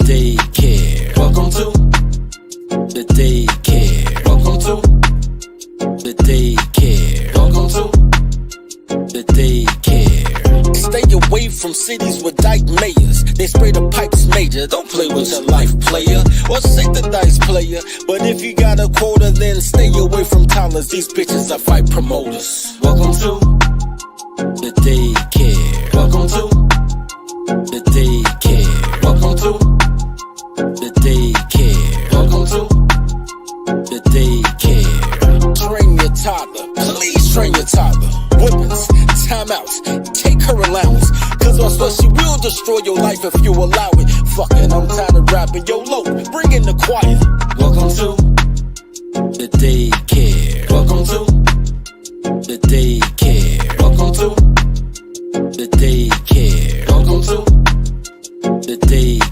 daycare. Welcome to the daycare. Welcome to the daycare. Welcome to the daycare. Stay away from cities with dyke mayors. They spray the pipes major. Don't play with your life, player. Or shake the dice, player. But if you got a quota, then stay away from toddlers. These bitches are fight promoters. Welcome to the daycare. Welcome to the daycare. Welcome to the daycare. Welcome to the daycare. Train your toddler. Please train your toddler. Whippings, timeouts, take her allowance. Cause also she will destroy your life if you allow it. Fucking, I'm tired of rapping. Yo, low, bring in the choir. Welcome to the daycare. Welcome to the daycare. Welcome to the daycare. Welcome to the daycare.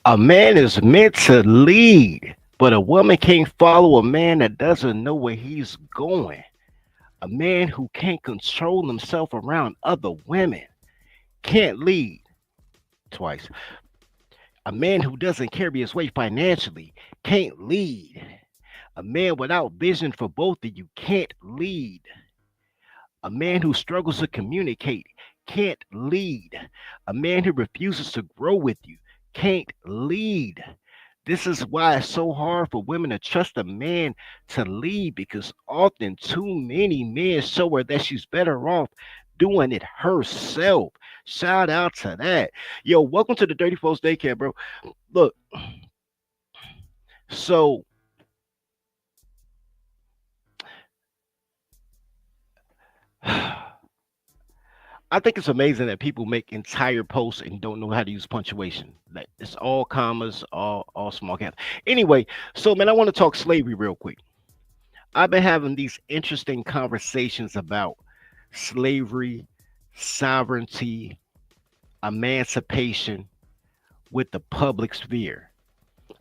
A man is meant to lead, but a woman can't follow a man that doesn't know where he's going. A man who can't control himself around other women can't lead. Twice. A man who doesn't carry his weight financially can't lead. A man without vision for both of you can't lead. A man who struggles to communicate can't lead. A man who refuses to grow with you can't lead. This is why it's so hard for women to trust a man to lead, because often too many men show her that she's better off doing it herself. Shout out to that. Yo, welcome to the Dirty Folks Daycare, bro. Look, so I think it's amazing that people make entire posts and don't know how to use punctuation. Like it's all commas, all small caps. Anyway, so man, I want to talk slavery real quick. I've been having these interesting conversations about slavery, sovereignty, emancipation with the public sphere.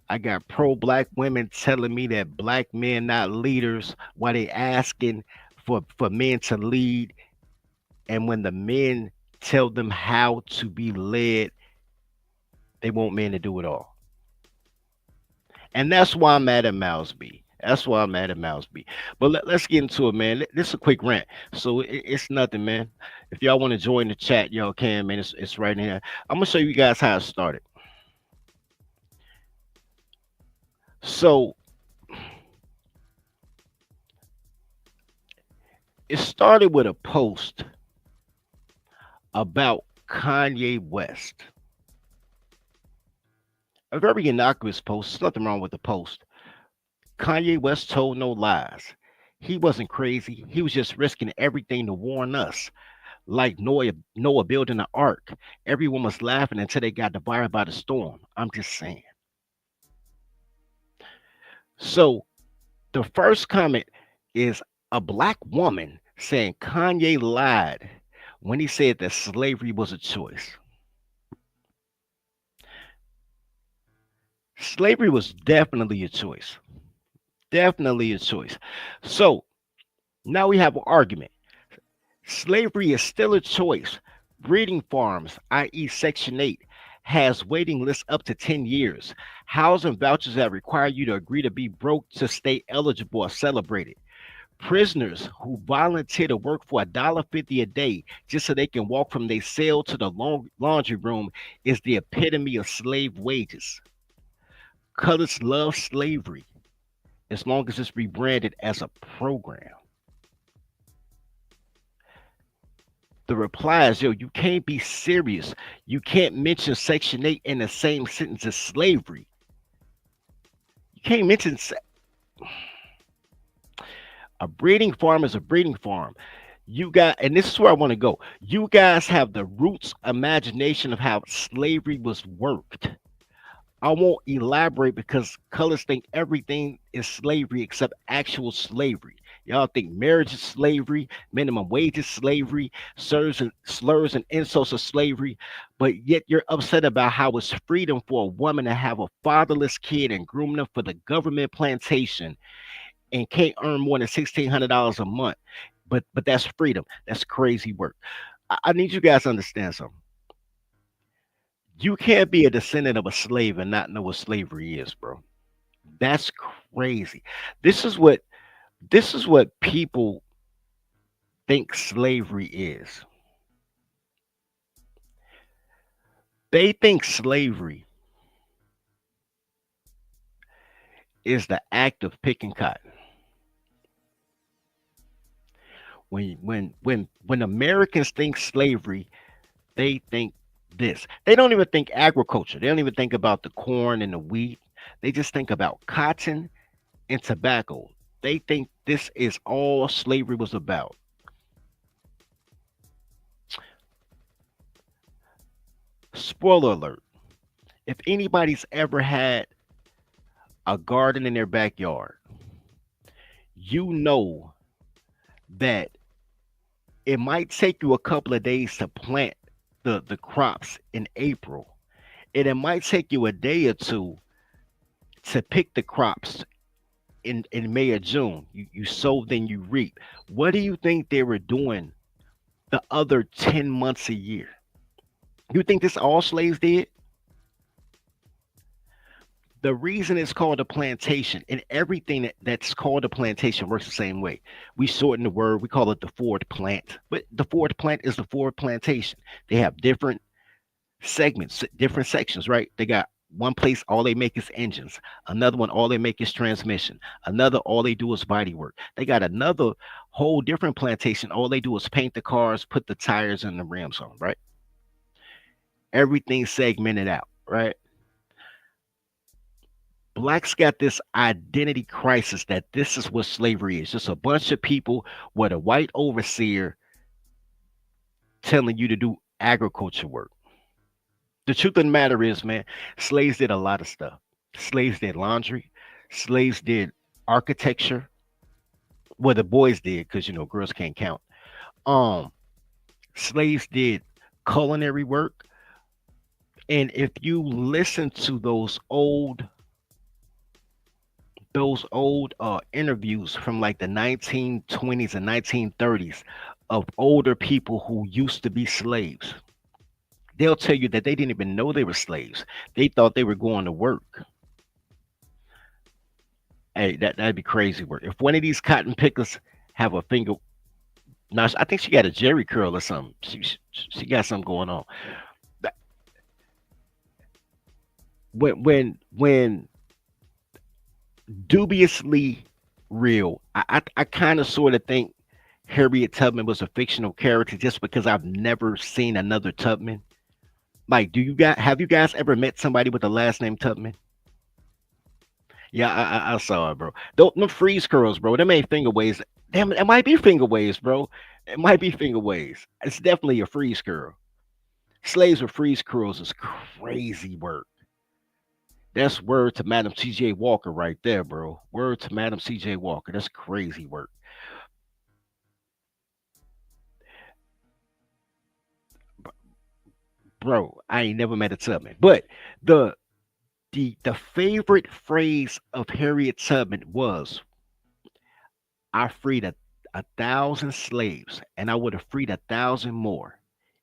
I got pro-black women telling me that black men not leaders while they asking for men to lead, and when the men tell them how to be led, they want men to do it all. And that's why I'm mad at Mouseby. That's why I'm mad at Mouseby. But let's get into it, man. This is a quick rant. So it's nothing, man. If y'all want to join the chat, y'all can, man. It's right in here. I'm going to show you guys how it started. So it started with a post about Kanye West. A very innocuous post. There's nothing wrong with the post. Kanye West told no lies. He wasn't crazy. He was just risking everything to warn us. Like Noah building an ark. Everyone was laughing until they got devoured by the storm. I'm just saying. So the first comment is a black woman saying Kanye lied when he said that slavery was a choice. Slavery was definitely a choice. Definitely a choice. So now we have an argument. Slavery is still a choice. Breeding farms, i.e., Section 8, has waiting lists up to 10 years. Housing vouchers that require you to agree to be broke to stay eligible are celebrated. Prisoners who volunteer to work for $1.50 a day just so they can walk from their cell to the laundry room is the epitome of slave wages. Colors love slavery as long as it's rebranded as a program. The reply is, yo, you can't be serious. You can't mention Section 8 in the same sentence as slavery. You can't mention a breeding farm is a breeding farm. You got, and this is where I want to go. You guys have the roots imagination of how slavery was worked. I won't elaborate because colors think everything is slavery except actual slavery. Y'all think marriage is slavery, minimum wage is slavery, slurs and insults are slavery, but yet you're upset about how it's freedom for a woman to have a fatherless kid and groom them for the government plantation. and can't earn more than $1,600 a month. But that's freedom. That's crazy work. I need you guys to understand something. You can't be a descendant of a slave and not know what slavery is, bro. That's crazy. This is what this is what people think slavery is. They think slavery is the act of picking cotton. When Americans think slavery, they think this. They don't even think agriculture. They don't even think about the corn and the wheat. They just think about cotton and tobacco. They think this is all slavery was about. Spoiler alert. If anybody's ever had a garden in their backyard, you know that it might take you a couple of days to plant the crops in April. And it might take you a day or two to pick the crops in May or June. You sow, then you reap. What do you think they were doing the other 10 months a year? You think this all slaves did? The reason it's called a plantation, and everything that's called a plantation works the same way. We shorten the word, we call it the Ford plant, but the Ford plant is the Ford plantation. They have different segments, different sections, right? They got one place all they make is engines, another one all they make is transmission, another all they do is body work. They got another whole different plantation, all they do is paint the cars, put the tires and the rims on, right? Everything segmented out, right? Blacks got this identity crisis that this is what slavery is, just a bunch of people with a white overseer telling you to do agriculture work. The truth of the matter is, man, slaves did a lot of stuff. Slaves did laundry, slaves did architecture. Well, the boys did because girls can't count. Um, Slaves did culinary work. And if you listen to those old interviews from like the 1920s and 1930s of older people who used to be slaves, they'll tell you that they didn't even know they were slaves. They thought they were going to work. Hey, that'd be crazy work. If one of these cotton pickers have a finger, now I think she got a Jerry curl or something. She got something going on. That- when dubiously real, I kind of sort of think Harriet Tubman was a fictional character just because I've never seen another Tubman. Like, do you guys have you guys ever met somebody with the last name Tubman? Yeah, I saw it, bro. Them freeze curls, bro. Them ain't finger waves. Damn, it might be finger waves, bro. It might be finger waves. It's definitely a freeze curl. Slaves with freeze curls is crazy work. That's word to Madam C.J. Walker right there, bro. Word to Madam C.J. Walker. That's crazy work, bro. I ain't never met a Tubman, but the the favorite phrase of Harriet Tubman was, "I freed a thousand slaves, and I would have freed a thousand more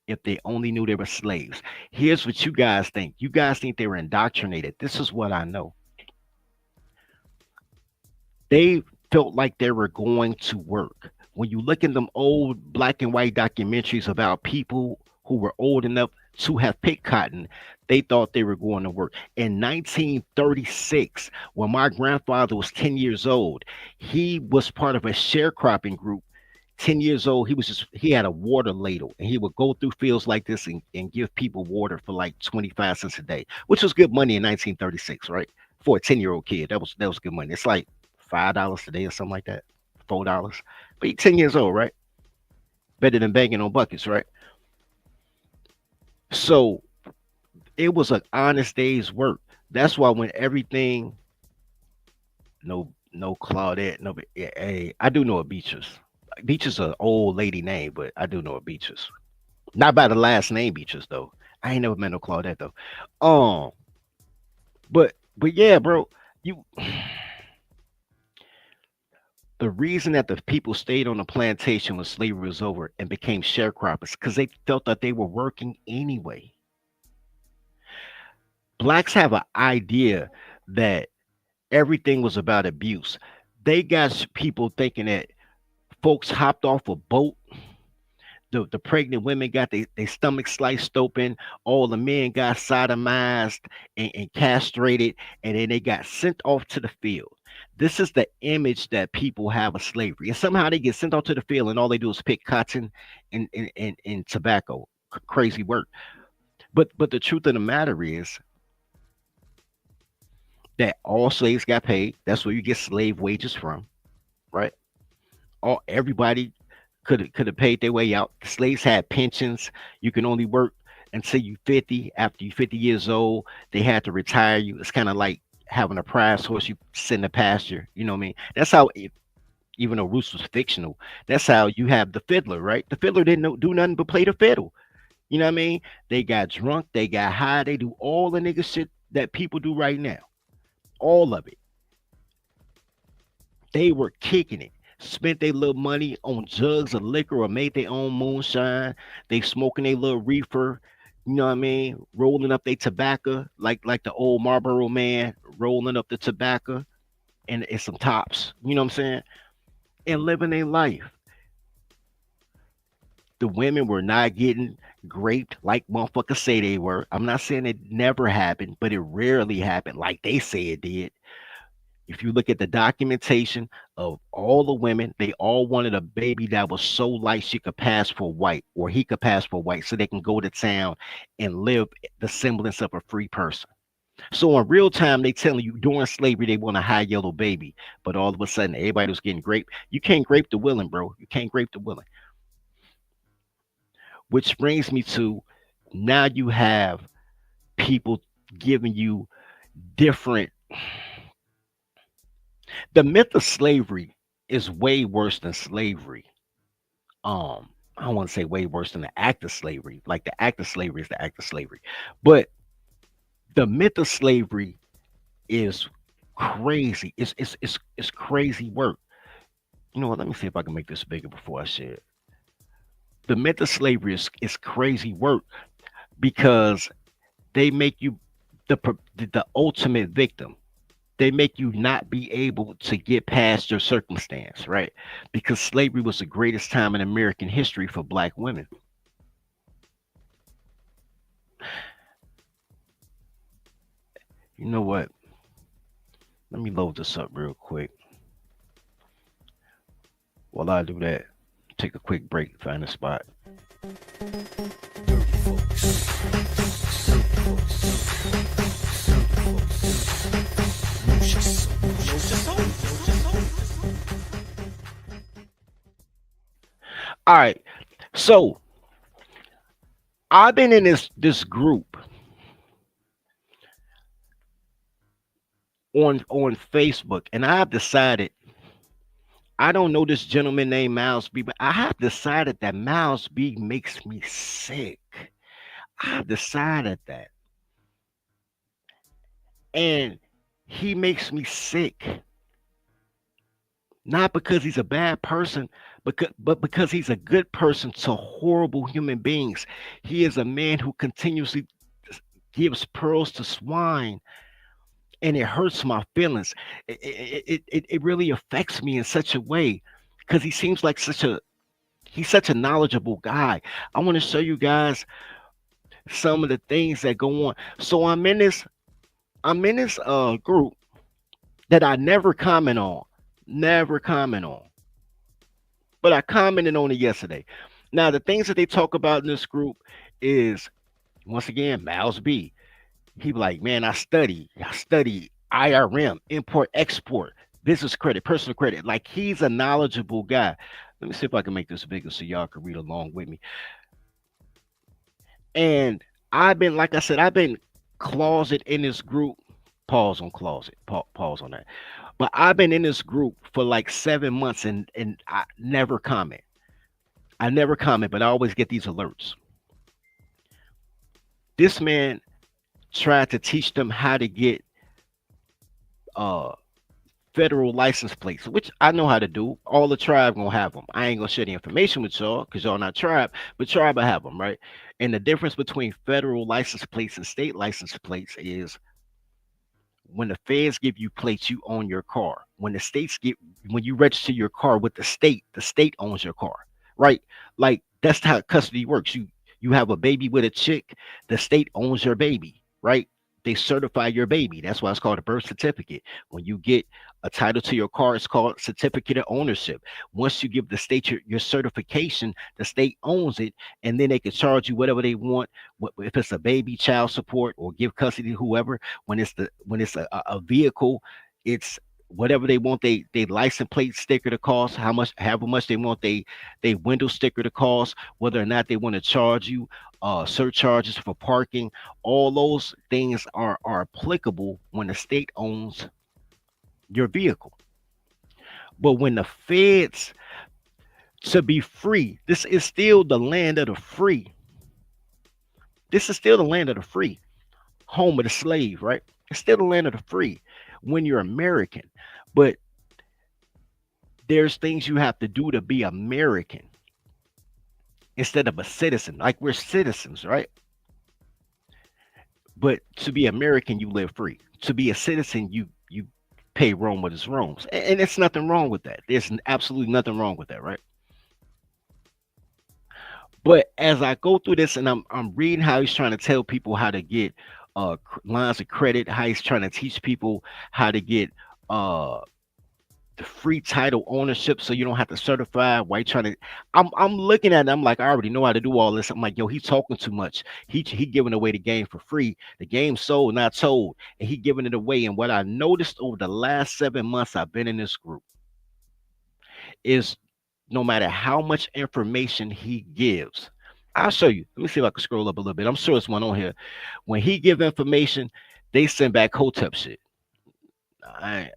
if they only knew they were slaves." Here's what you guys think. You guys think they were indoctrinated. This is what I know. They felt like they were going to work. When you look at them old black and white documentaries about people who were old enough to have picked cotton, they thought they were going to work. In 1936, when my grandfather was 10 years old, he was part of a sharecropping group. 10 years old, he had a water ladle and he would go through fields like this and give people water for like 25 cents a day, which was good money in 1936, right? For a 10-year-old kid, that was good money. It's like $5 a day or something like that, $4. But he's 10 years old, right? Better than banging on buckets, right? So it was an honest day's work. That's why when everything, no Claudette, no, hey, I do know a Beatrice. Beatrice an old lady name, but I do know a Beatrice. Not by the last name Beatrice though. I ain't never met no Claudette though. Um, but yeah, bro, you The reason that the people stayed on the plantation when slavery was over and became sharecroppers because they felt that they were working anyway. Blacks have an idea that everything was about abuse. They got people thinking that folks hopped off a boat. The pregnant women got their stomach sliced open. All the men got sodomized and castrated, and then they got sent off to the field. This is the image that people have of slavery, and somehow they get sent off to the field, and all they do is pick cotton and tobacco. Crazy work. But the truth of the matter is that all slaves got paid. That's where you get slave wages from, right? All everybody could have paid their way out. The slaves had pensions. You can only work until you 50. After you 50 years old, they had to retire you. It's kind of like having a prize horse you sit in the pasture. You know what I mean? That's how even though Roots was fictional, that's how you have the fiddler, right? The fiddler didn't do nothing but play the fiddle. You know what I mean? They got drunk, they got high, they do all the nigga shit that people do right now. All of it. They were kicking it. Spent their little money on jugs of liquor or made their own moonshine. They smoking their little reefer. You know what I mean? Rolling up their tobacco like the old Marlboro man, rolling up the tobacco and some tops. You know what I'm saying? And living their life. The women were not getting raped like motherfuckers say they were. I'm not saying it never happened, but it rarely happened like they say it did. If you look at the documentation of all the women, they all wanted a baby that was so light she could pass for white or he could pass for white so they can go to town and live the semblance of a free person. So in real time, they telling you during slavery they want a high yellow baby, but all of a sudden everybody was getting raped. You can't grape the willing, bro. You can't grape the willing. Which brings me to now you have people giving you different. The myth of slavery is way worse than slavery. I don't want to say way worse than the act of slavery. Like the act of slavery is the act of slavery, but the myth of slavery is crazy. It's crazy work. You know what? Let me see if I can make this bigger before I share it. The myth of slavery is crazy work because they make you the ultimate victim. They make you not be able to get past your circumstance, right? Because slavery was the greatest time in American history for black women. You know what? Let me load this up real quick. While I do that, take a quick break, find a spot. Dirty folks, simple folks, simple folks. Lose your soul, lose your soul, lose your soul. All right. So I've been in this group on Facebook, and I've decided I don't know this gentleman named Miles B, but I have decided that Miles B makes me sick. I've decided that. And he makes me sick. Not because he's a bad person, but because he's a good person to horrible human beings. He is a man who continuously gives pearls to swine, and it hurts my feelings. It really affects me in such a way because he seems like he's such a knowledgeable guy. I want to show you guys some of the things that go on. So I'm in this group that I never comment on. Never comment on. But I commented on it yesterday. Now the things that they talk about in this group is once again Miles B. He be like, man, I study IRM, import, export, business credit, personal credit. Like he's a knowledgeable guy. Let me see if I can make this bigger so y'all can read along with me. And I've been, like I said, I've been closet in this group. Pause on closet. Pause on that. But I've been in this group for like 7 months and I never comment. I never comment, but I always get these alerts. This man tried to teach them how to get uh federal license plates, which I know how to do. All the tribe gonna have them. I ain't gonna share the information with y'all because y'all not tribe, but tribe I have them, right? And the difference between federal license plates and state license plates is when the feds give you plates, you own your car. When you register your car with the state owns your car, right? Like that's how custody works. You have a baby with a chick, the state owns your baby, right? They certify your baby. That's why it's called a birth certificate. When you get a title to your car, it's called certificate of ownership. Once you give the state your certification, the state owns it, and then they can charge you whatever they want. If it's a baby, child support, or give custody to whoever. When it's a vehicle, it's whatever they want. They license plate sticker to cost, however much they want they window sticker to cost, whether or not they want to charge you surcharges for parking. All those things are applicable when the state owns your vehicle. But when the feds, to be free, this is still the land of the free. This is still the land of the free, home of the slave, right? It's still the land of the free when you're American. But there's things you have to do to be American instead of a citizen. Like we're citizens, right? But to be American, you live free. To be a citizen, you pay Rome what is Rome's, and it's nothing wrong with that. There's absolutely nothing wrong with that, right? But as I go through this, and I'm reading how he's trying to tell people how to get lines of credit, how he's trying to teach people how to get uh the free title ownership so you don't have to certify why you trying to. I'm looking at it, I'm like, I already know how to do all this. I'm like, yo, he's talking too much. He giving away the game for free. The game sold, not told, and he giving it away. And what I noticed over the last 7 months I've been in this group is no matter how much information he gives, I'll show you. Let me see if I can scroll up a little bit. I'm sure it's one on here. When he give information, they send back hotep shit. I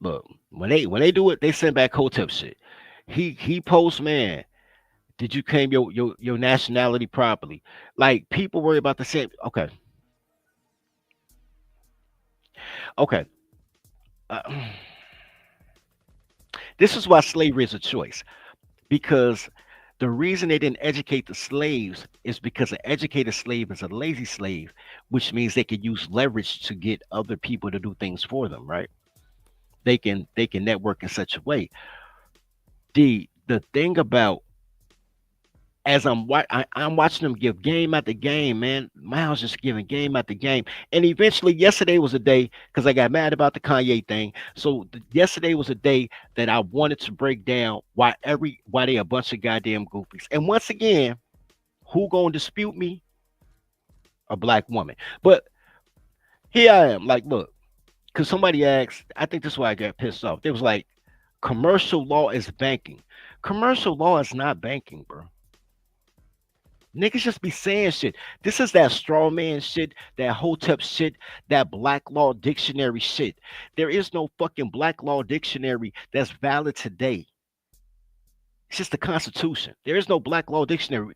Look, when they do it, they send back hotep shit. He posts, man, did you claim your nationality properly? Like people worry about the same. Okay, okay. Uh, this is why slavery is a choice, because the reason they didn't educate the slaves is because an educated slave is a lazy slave, which means they can use leverage to get other people to do things for them, right? They can network in such a way. The thing about, as I'm watching them give game after game, man. Miles just giving game after game, and eventually yesterday was a day because I got mad about the Kanye thing. So yesterday was a day that I wanted to break down why they a bunch of goddamn goofies. And once again, who gonna dispute me? A black woman. But here I am, like, look, because somebody asked. I think this is why I got pissed off. They was like, commercial law is banking. Commercial law is not banking, bro. Niggas just be saying shit. This is that straw man shit, that hotep shit, that black law dictionary shit. There is no fucking black law dictionary that's valid today. It's just the Constitution. There is no black law dictionary.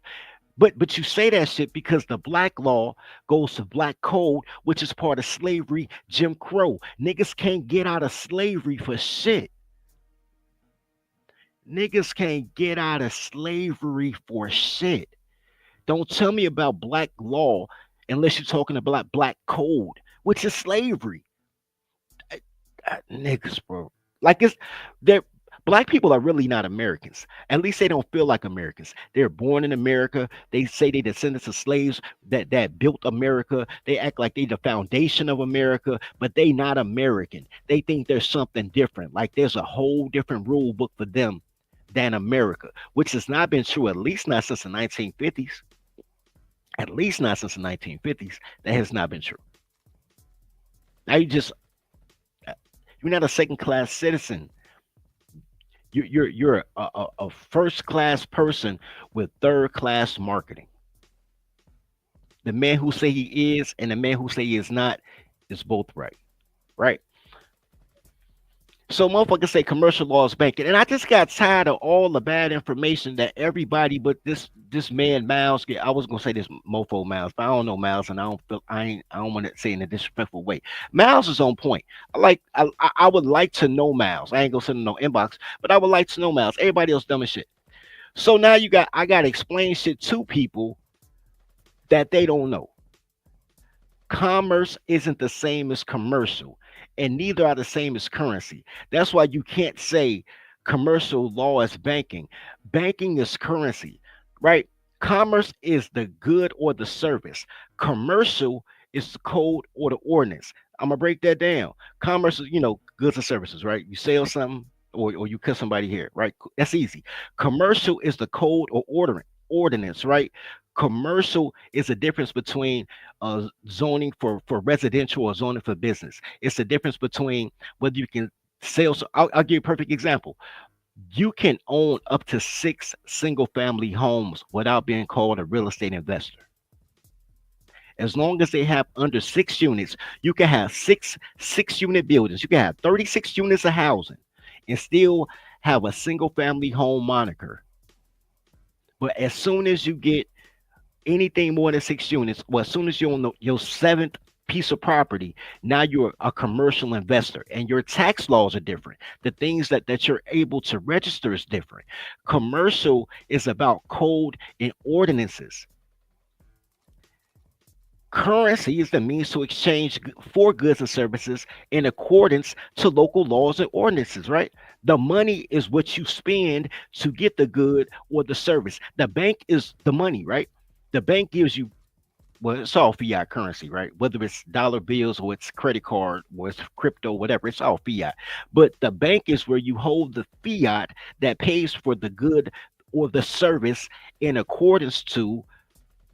But you say that shit because the black law goes to black code, which is part of slavery, Jim Crow. Niggas can't get out of slavery for shit. Niggas can't get out of slavery for shit. Don't tell me about black law unless you're talking about black code, which is slavery. Niggas, bro. Like it's they're black people are really not Americans. At least they don't feel like Americans. They're born in America. They say they descendants of slaves that built America. They act like they the foundation of America, but they not American. They think there's something different. Like there's a whole different rule book for them than America, which has not been true, at least not since the 1950s. At least not since the 1950s. That has not been true. Now you're not a second class citizen. You're a first class person with third class marketing. The man who say he is and the man who say he is not is both right, right? So motherfuckers say commercial law is banking, and I just got tired of all the bad information that everybody but this man Miles get. I was gonna say this mofo Miles, but I don't know Miles, and I don't want to say in a disrespectful way. Miles is on point. I would like to know Miles. I ain't gonna send him no inbox, but I would like to know Miles. Everybody else dumb as shit. So now I gotta explain shit to people that they don't know. Commerce isn't the same as commercial, and neither are the same as currency. That's why you can't say commercial law is banking. Banking is currency, right? Commerce is the good or the service. Commercial is the code or the ordinance. I'm gonna break that down. Commerce is, goods and services, right? You sell something or you cut somebody here, right? That's easy. Commercial is the code or ordinance, right? Commercial is a difference between zoning for residential or zoning for business. It's the difference between whether you can sell. So I'll give you a perfect example. You can own up to 6 single family homes without being called a real estate investor. As long as they have under 6 units, you can have six unit buildings. You can have 36 units of housing and still have a single family home moniker. But as soon as you get anything more than 6 units, well, as soon as you're on your seventh piece of property, now you're a commercial investor and your tax laws are different. The things that you're able to register is different. Commercial is about code and ordinances. Currency is the means to exchange for goods and services in accordance to local laws and ordinances, right? The money is what you spend to get the good or the service. The bank is the money, right? The bank gives you, well, it's all fiat currency, right? Whether it's dollar bills or it's credit card or it's crypto, whatever, it's all fiat. But the bank is where you hold the fiat that pays for the good or the service in accordance to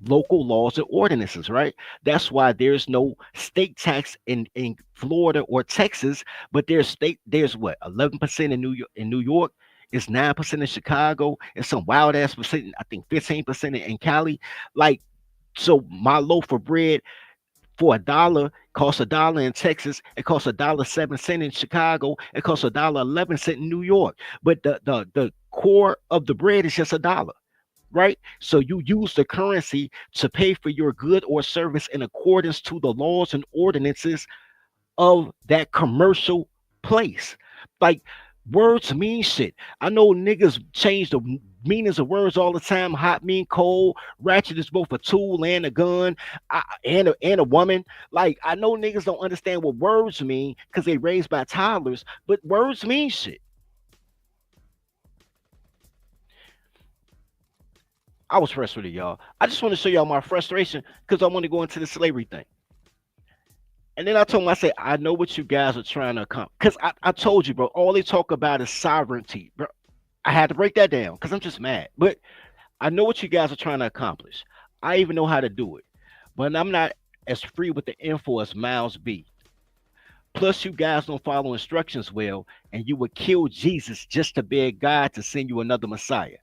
local laws and ordinances, right? That's why there's no state tax in Florida or Texas, but there's what 11% in New York. It's 9% in Chicago. It's some wild ass percent. I think 15% in Cali. Like, so my loaf of bread for $1 costs $1 in Texas. It costs $1.07 in Chicago. It costs $1.11 in New York. But the core of the bread is just $1, right? So you use the currency to pay for your good or service in accordance to the laws and ordinances of that commercial place. Like, words mean shit. I know niggas change the meanings of words all the time. Hot mean cold. Ratchet is both a tool and a gun, and a woman. Like, I know niggas don't understand what words mean because they raised by toddlers, but words mean shit. I was frustrated, y'all. I just want to show y'all my frustration because I want to go into the slavery thing. And then I told him, I said, I know what you guys are trying to accomplish. Because I told you, bro, all they talk about is sovereignty. Bro, I had to break that down because I'm just mad. But I know what you guys are trying to accomplish. I even know how to do it. But I'm not as free with the info as Miles B. Plus, you guys don't follow instructions well, and you would kill Jesus just to beg God to send you another Messiah.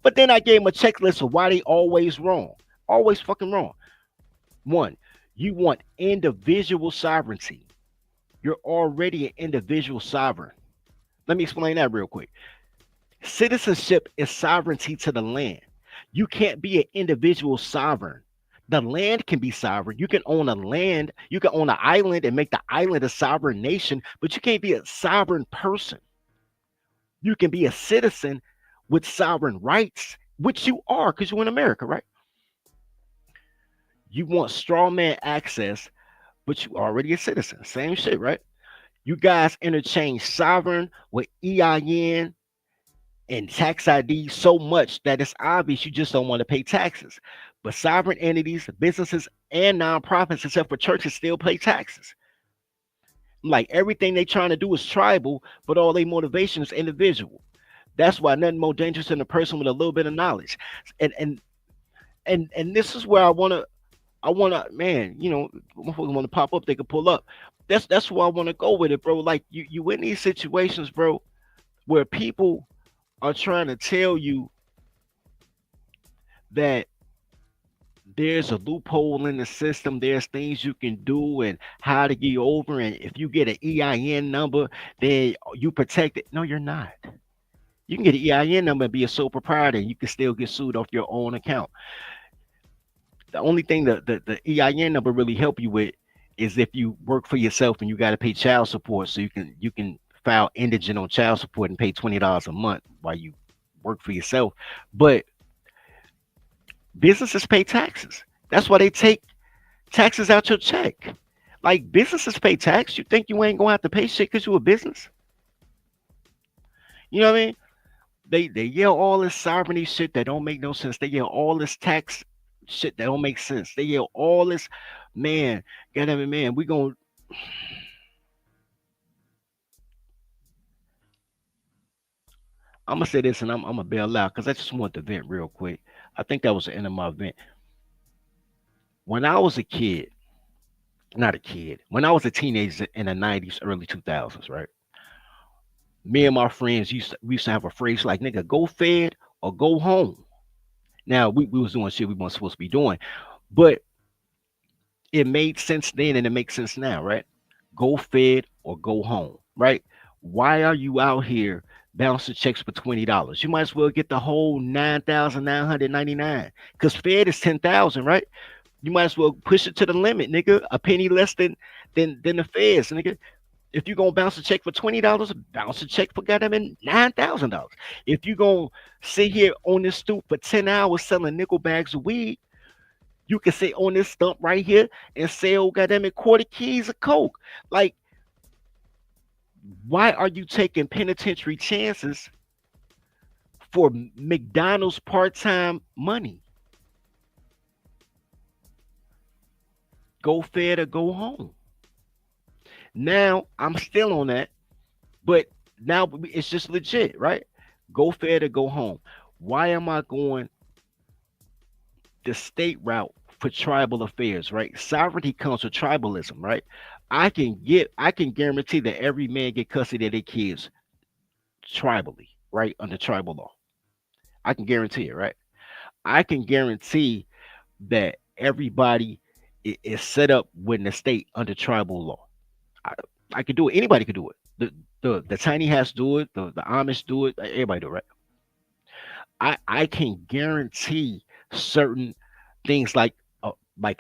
But then I gave him a checklist of why they always wrong. Always fucking wrong. One, you want individual sovereignty. You're already an individual sovereign. Let me explain that real quick. Citizenship is sovereignty to the land. You can't be an individual sovereign. The land can be sovereign. You can own a land, you can own an island and make the island a sovereign nation, but you can't be a sovereign person. You can be a citizen with sovereign rights, which you are because you're in America, right? You want straw man access, but you already a citizen. Same shit, right? You guys interchange sovereign with EIN and tax ID so much that it's obvious you just don't want to pay taxes. But sovereign entities, businesses, and nonprofits, except for churches, still pay taxes. Like, everything they trying to do is tribal, but all their motivation is individual. That's why nothing more dangerous than a person with a little bit of knowledge. And and and this is where I wanna, man, motherfuckers wanna pop up, they can pull up. That's where I wanna go with it, bro. Like, you in these situations, bro, where people are trying to tell you that there's a loophole in the system. There's things you can do and how to get over. And if you get an EIN number, then you protect it. No, you're not. You can get an EIN number and be a sole proprietor. And you can still get sued off your own account. The only thing that the EIN number really help you with is if you work for yourself and you got to pay child support. So you can file indigent on child support and pay $20 a month while you work for yourself. But businesses pay taxes. That's why they take taxes out your check. Like businesses pay tax. You think you ain't gonna have to pay shit because you a business? You know what I mean? They yell all this sovereignty shit that don't make no sense. They yell all this tax shit that don't make sense. They yell all this, man, goddamn it, man, we gonna. I'm gonna say this and I'm gonna bail out because I just want to vent real quick. I think that was the end of my vent. When I was a kid, not a kid, when I was a teenager in the 90s, early 2000s, right? Me and my friends we used to have a phrase like nigga, go fed or go home. Now we was doing shit we weren't supposed to be doing, but it made sense then and it makes sense now, right? Go fed or go home, right? Why are you out here bouncing checks for $20? You might as well get the whole 9,999 because fed is 10,000, right? You might as well push it to the limit, nigga. A penny less than the feds, nigga. If you gonna bounce a check for $20, bounce a check for goddamn $9,000. If you gonna sit here on this stoop for 10 hours selling nickel bags of weed, you can sit on this stump right here and sell goddamn it quarter keys of coke. Like, why are you taking penitentiary chances for McDonald's part-time money? Go fed or go home. Now I'm still on that, but now it's just legit, right? Go fed or go home. Why am I going the state route for tribal affairs, right? Sovereignty comes with tribalism, right? I can guarantee that every man get custody of their kids tribally, right? Under tribal law. I can guarantee it, right? I can guarantee that everybody is set up with the state under tribal law. I, I could do it. Anybody could do it. The tiny hats do it. The Amish do it. Everybody do it, right? I can guarantee certain things like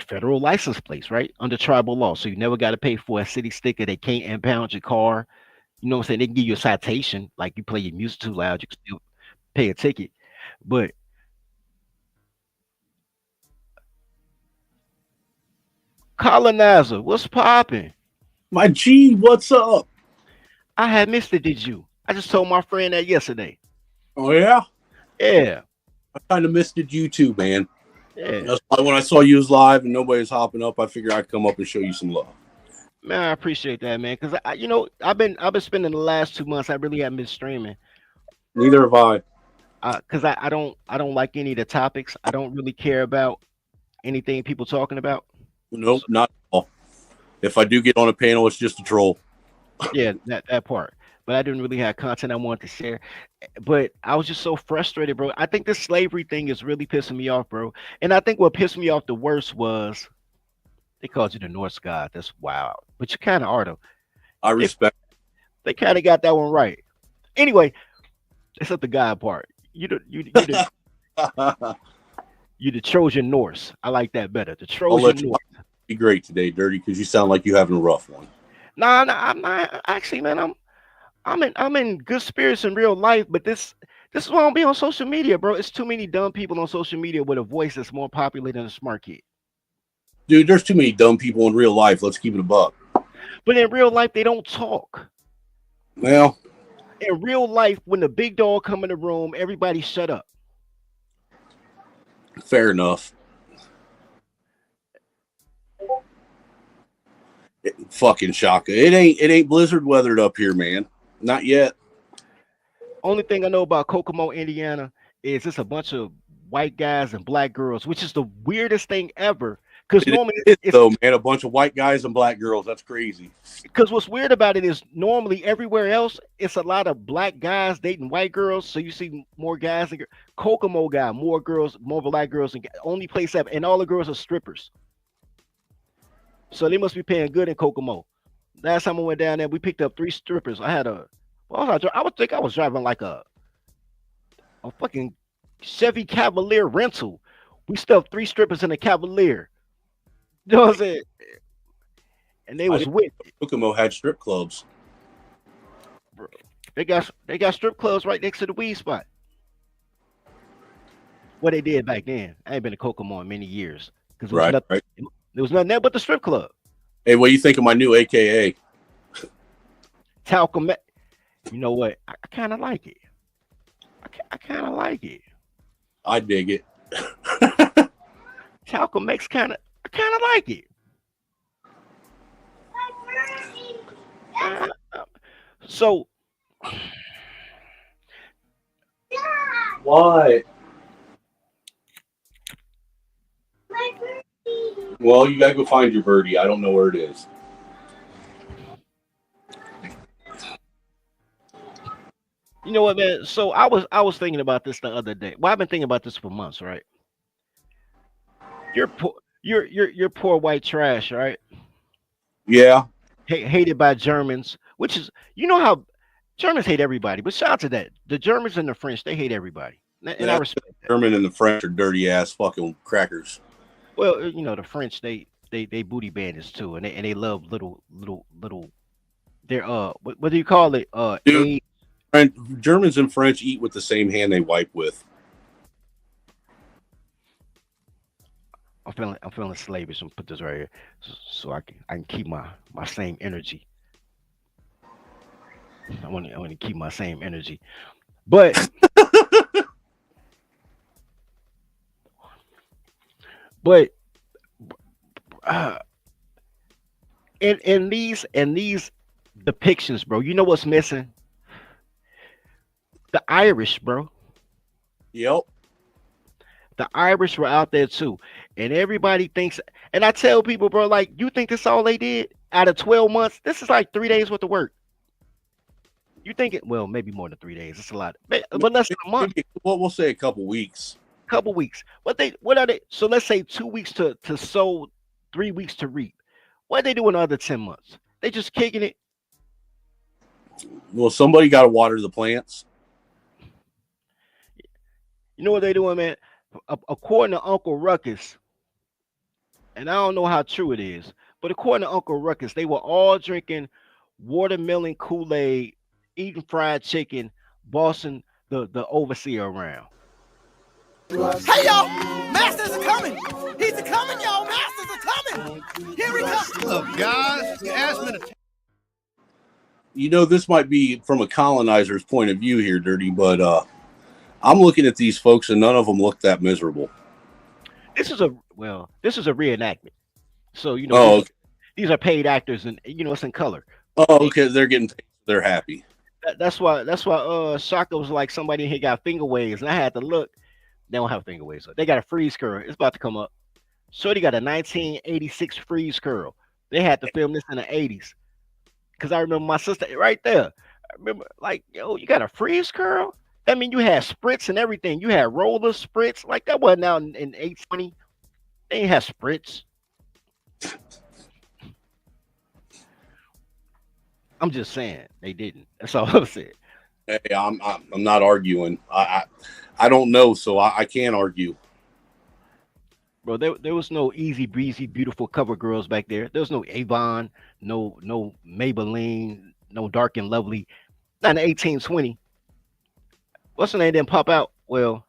federal license plates, right? Under tribal law. So you never got to pay for a city sticker. They can't impound your car. You know what I'm saying? They can give you a citation, like you play your music too loud, you can still pay a ticket. But colonizer, what's popping? My G, what's up? I had missed it, did you? I just told my friend that yesterday. Oh yeah, Yeah, I kind of missed it. You too, man. yeah. That's why when I saw you was live and nobody was hopping up, I figured I'd come up and show you some love. Man, I appreciate that, man. Cause I've been spending the last 2 months. I really haven't been streaming. Neither have I. Cause I don't like any of the topics. I don't really care about anything people talking about. Nope, So, not at all. If I do get on a panel, it's just a troll. yeah, that part. But I didn't really have content I wanted to share. But I was just so frustrated, bro. I think this slavery thing is really pissing me off, bro. And I think what pissed me off the worst was they called you the Norse god. That's wild. But you kind of are though. I They respect. they kind of got that one right. Anyway, except the god part. I'll You the Trojan Norse. I like that better. The let Trojan you Norse. be great today, Dirty, because you sound like you having a rough one. Nah, nah, I'm not actually, man. I'm in good spirits in real life, but this is why I don't be on social media, bro. It's too many dumb people on social media with a voice that's more popular than a smart kid. Dude, there's too many dumb people in real life. Let's keep it a buck. But in real life, they don't talk. Well, In real life, when the big dog come in the room, everybody shut up. fair enough. Fucking Shaka. It ain't blizzard weathered up here, man. Not yet. Only thing I know about Kokomo, Indiana, is it's a bunch of white guys and black girls, which is the weirdest thing ever. Because normally it's though, man, a bunch of white guys and black girls. That's crazy. because what's weird about it is normally everywhere else it's a lot of black guys dating white girls. So you see more guys and Kokomo guy, more girls, more black girls, and only place ever, and all the girls are strippers. So they must be paying good in Kokomo. Last time I went down there, we picked up 3 strippers. I had a, well, I would think I was driving like a fucking Chevy Cavalier rental. We stuffed 3 strippers in a Cavalier. You know what I'm saying? And they was with it. Kokomo had strip clubs. Bro. They got strip clubs right next to the weed spot. What they did back then. I ain't been to Kokomo in many years because Right. There was nothing there but the strip club. Hey, what do you think of my new AKA? Talcum. You know what? I kind of like it. I kind of like it. I dig it. Talcum X I kind of like it. So Why? Well, you gotta go find your birdie. I don't know where it is. you know what, man? So I was thinking about this the other day. Well, I've been thinking about this for months, right? You're poor. You're poor white trash, right? Yeah. Hated by Germans, which is how Germans hate everybody. But shout out to that. The Germans and the French, they hate everybody, and I respect that. German and the French are dirty ass fucking crackers. Well, the French they booty bandits too, and they love little. They're what do you call it? Dude, Germans and French eat with the same hand they wipe with. I'm feeling slavish. I'm gonna put this right here, so I can keep my same energy. I want to keep my same energy, but uh, in these depictions, bro, you know what's missing? The Irish, bro. Yep. The Irish were out there too, and everybody thinks. And I tell people, bro, like, you think this all they did out of 12 months? This is like 3 days worth of work. You think it? Well, maybe more than 3 days. It's a lot, but less than a month. Well, we'll say a couple weeks. Couple weeks. What are they? So let's say 2 weeks to sow, 3 weeks to reap. What are they doing the other 10 months? They just kicking it. Well, somebody got to water the plants. You know what they doing, man? According to Uncle Ruckus, and I don't know how true it is, but according to Uncle Ruckus, they were all drinking watermelon Kool-Aid, eating fried chicken, bossing the overseer around. Hey y'all, masters are coming. He's a coming, y'all. Masters are coming. Here we come. Look, guys, you asked me to. You know, this might be from a colonizer's point of view here, Dirty, but I'm looking at these folks and none of them look that miserable. This is a reenactment. So, these are paid actors, and it's in color. Oh, okay. They're getting paid. They're happy. That's why Shaka was like, somebody in here got finger waves, and I had to look. They don't have finger waves. They got a freeze curl. It's about to come up. Shorty got a 1986 freeze curl. They had to film this in the 80s. Because I remember my sister right there. I remember, like, yo, you got a freeze curl? That mean you had spritz and everything. You had roller spritz. Like, that wasn't out in 820. They ain't have spritz. I'm just saying they didn't. That's all I'm saying. Hey, I'm not arguing. I don't know, so I can't argue. Bro, there was no easy breezy, beautiful cover girls back there. There was no Avon, no Maybelline, no Dark and Lovely. Not in 1820. What's the name didn't pop out? Well,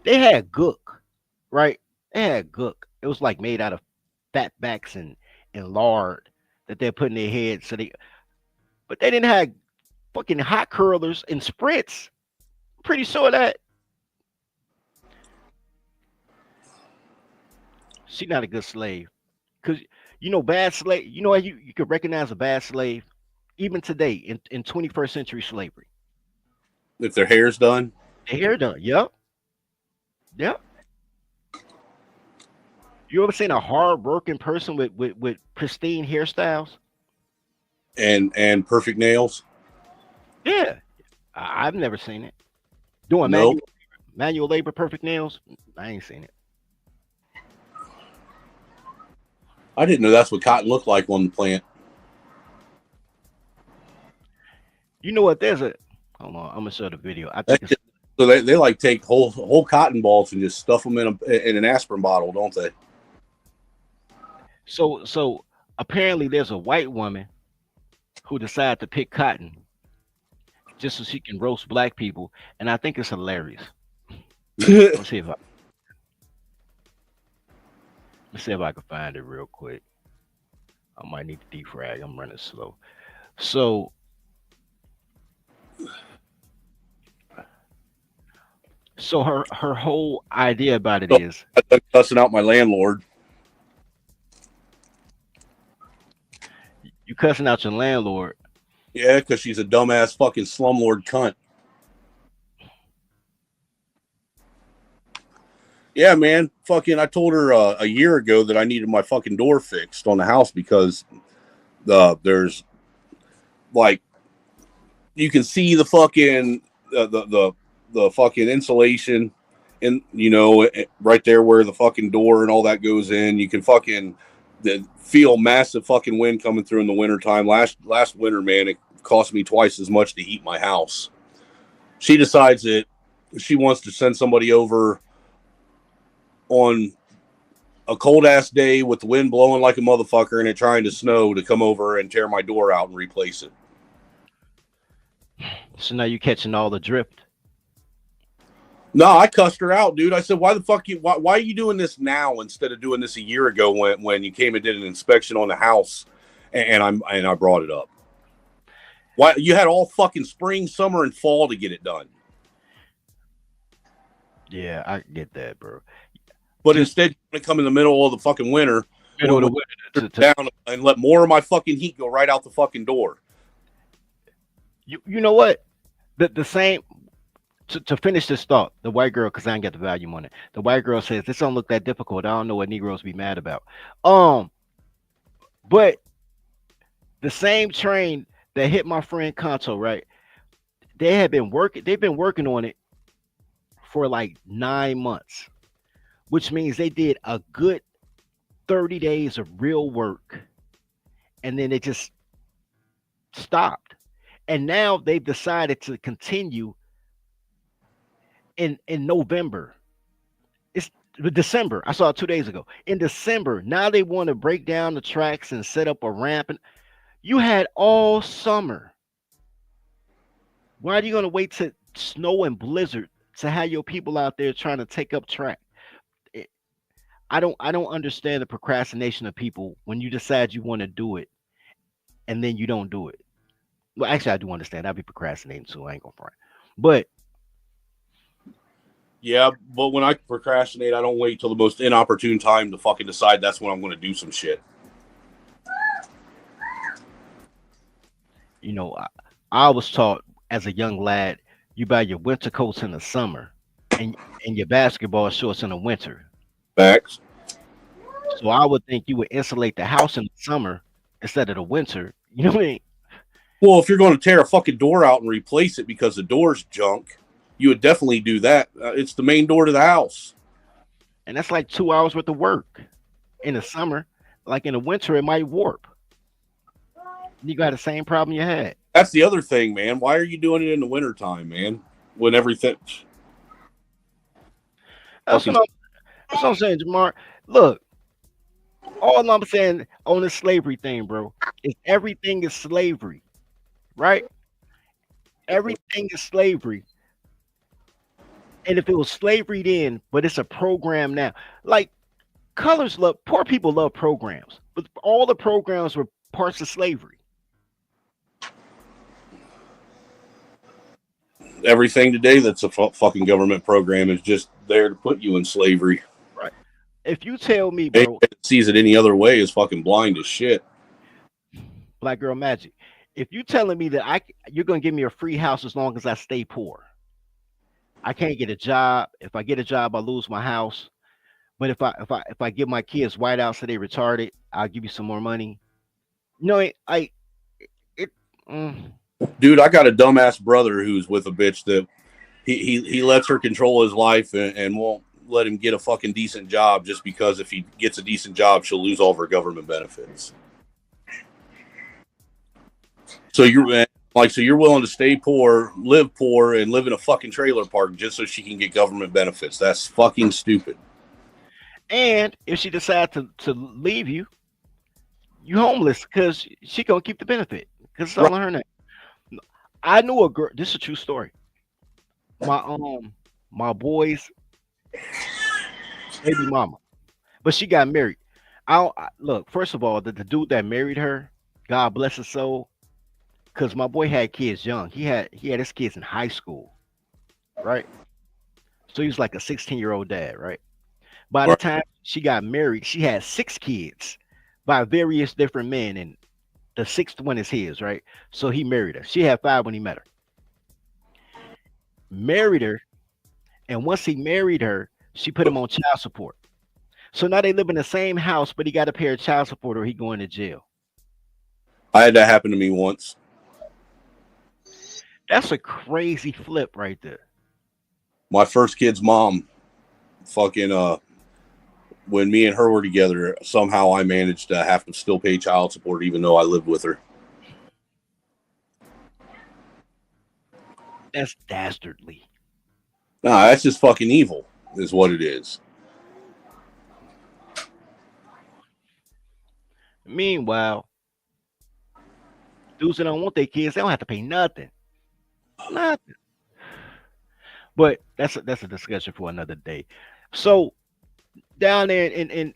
they had Gook, right? They had Gook. It was like made out of fat backs and lard that they're putting in their heads. But they didn't have fucking hot curlers and spritz. Pretty sure that she's not a good slave. Because bad slave, how you could recognize a bad slave even today in 21st century slavery. If their hair's done. Their hair done. Yep. You ever seen a hard working person with pristine hairstyles? And perfect nails. Yeah, I've never seen it. Doing Nope. manual labor, perfect nails. I ain't seen it. I didn't know that's what cotton looked like on the plant. You know what? There's a hold on. I'm gonna show the video. I think That's it's just, so they like take whole cotton balls and just stuff them in an aspirin bottle, don't they? so apparently there's a white woman who decided to pick cotton just so she can roast black people, and I think it's hilarious. Let's see if I let's see if I can find it real quick. I might need to defrag. I'm running slow. So her whole idea about it So is I'm cussing out my landlord. you cussing out your landlord. Yeah, because she's a dumbass fucking slumlord cunt. Yeah, man. Fucking, I told her a year ago that I needed my fucking door fixed on the house because there's like you can see the fucking the fucking insulation and right there where the fucking door and all that goes in. You can fucking feel massive fucking wind coming through in the wintertime. Last winter, man, it cost me twice as much to heat my house. She decides that she wants to send somebody over on a cold ass day with the wind blowing like a motherfucker and it trying to snow to come over and tear my door out and replace it. So now you catching all the drift. No, I cussed her out, dude. I said, "Why the fuck why are you doing this now instead of doing this a year ago when you came and did an inspection on the house and I brought it up? Why you had all fucking spring, summer, and fall to get it done, Yeah, I get that, bro. but instead you come in the middle of the fucking winter, Middle of the when winter down and let more of my fucking heat go right out the fucking door." you know what? The same to finish this thought, the white girl, because I ain't got the volume on it. The white girl says this don't look that difficult. I don't know what Negroes be mad about. But the same train that hit my friend Conto, right? They've been working on it for like 9 months, which means they did a good 30 days of real work, and then it just stopped. And now they've decided to continue in November. It's December. I saw it 2 days ago. In December, now they want to break down the tracks and set up a ramp. And you had all summer. Why are you gonna wait to snow and blizzard to have your people out there trying to take up track? It- I don't understand the procrastination of people when you decide you want to do it and then you don't do it. Well, actually, I do understand. I'd be procrastinating too. I ain't gonna front. But Yeah, but when I procrastinate, I don't wait till the most inopportune time to fucking decide that's when I'm going to do some shit. you know, I was taught as a young lad, you buy your winter coats in the summer and your basketball shorts in the winter. Facts. So I would think you would insulate the house in the summer instead of the winter. You know what I mean? Well, if you're going to tear a fucking door out and replace it because the door's junk, you would definitely do that. It's the main door to the house. And that's like 2 hours worth of work in the summer. Like in the winter, it might warp. You got the same problem you had. That's the other thing, man. Why are you doing it in the wintertime, man? When everything. That's Fucking, what I'm saying, Jamar. Look, all I'm saying on the slavery thing, bro, is everything is slavery, right? Everything is slavery. And if it was slavery then, but it's a program now, like colors love, poor people love programs, but all the programs were parts of slavery. everything today that's a fucking government program is just there to put you in slavery. Right. If you tell me, Anybody bro, that sees it any other way is fucking blind as shit. Black Girl Magic, if you telling me that you're gonna give me a free house as long as I stay poor, I can't get a job. If I get a job, I lose my house. But if I give my kids whiteout so they retarded, I'll give you some more money. No, it Dude, I got a dumbass brother who's with a bitch that he lets her control his life and won't let him get a fucking decent job just because if he gets a decent job, she'll lose all of her government benefits. So you're willing to stay poor, and live in a fucking trailer park just so she can get government benefits. That's fucking stupid. and if she decides to leave you, you homeless because she gonna keep the benefit because it's all Right. on her name. I knew a girl. This is a true story. My my boy's baby mama, but she got married. Look. First of all, the dude that married her, God bless his soul, because my boy had kids young. He had his kids in high school, right? So he was like a 16-year-old dad, right? By the Right. time she got married, she had 6 kids by various different men, and the sixth one is his, right? So he married her. She had 5 when he met her. Married her, and once he married her, she put him on child support. So now they live in the same house, but he got to pay her child support or he going to jail. I had that happen to me once. That's a crazy flip right there. My first kid's mom, fucking when me and her were together, somehow I managed to have to still pay child support even though I lived with her. That's dastardly. Nah, that's just fucking evil, is what it is. Meanwhile, dudes that don't want their kids, they don't have to pay nothing. Nothing. But that's a discussion for another day. So down there in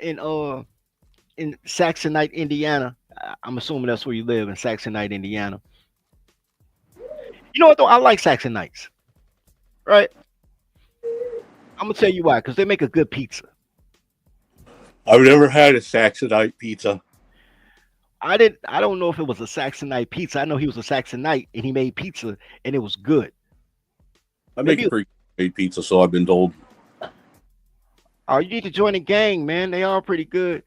Saxonite, Indiana, I'm assuming that's where you live in Saxonite, Indiana. You know what though? I like Saxonites, right? I'm gonna tell you why, because they make a good pizza. I've never had a Saxonite pizza. I don't know if it was a Saxonite pizza. I know he was a Saxonite and he made pizza and it was good. I make Maybe a pretty good pizza, so I've been told. oh, you need to join a gang, man. They are pretty good.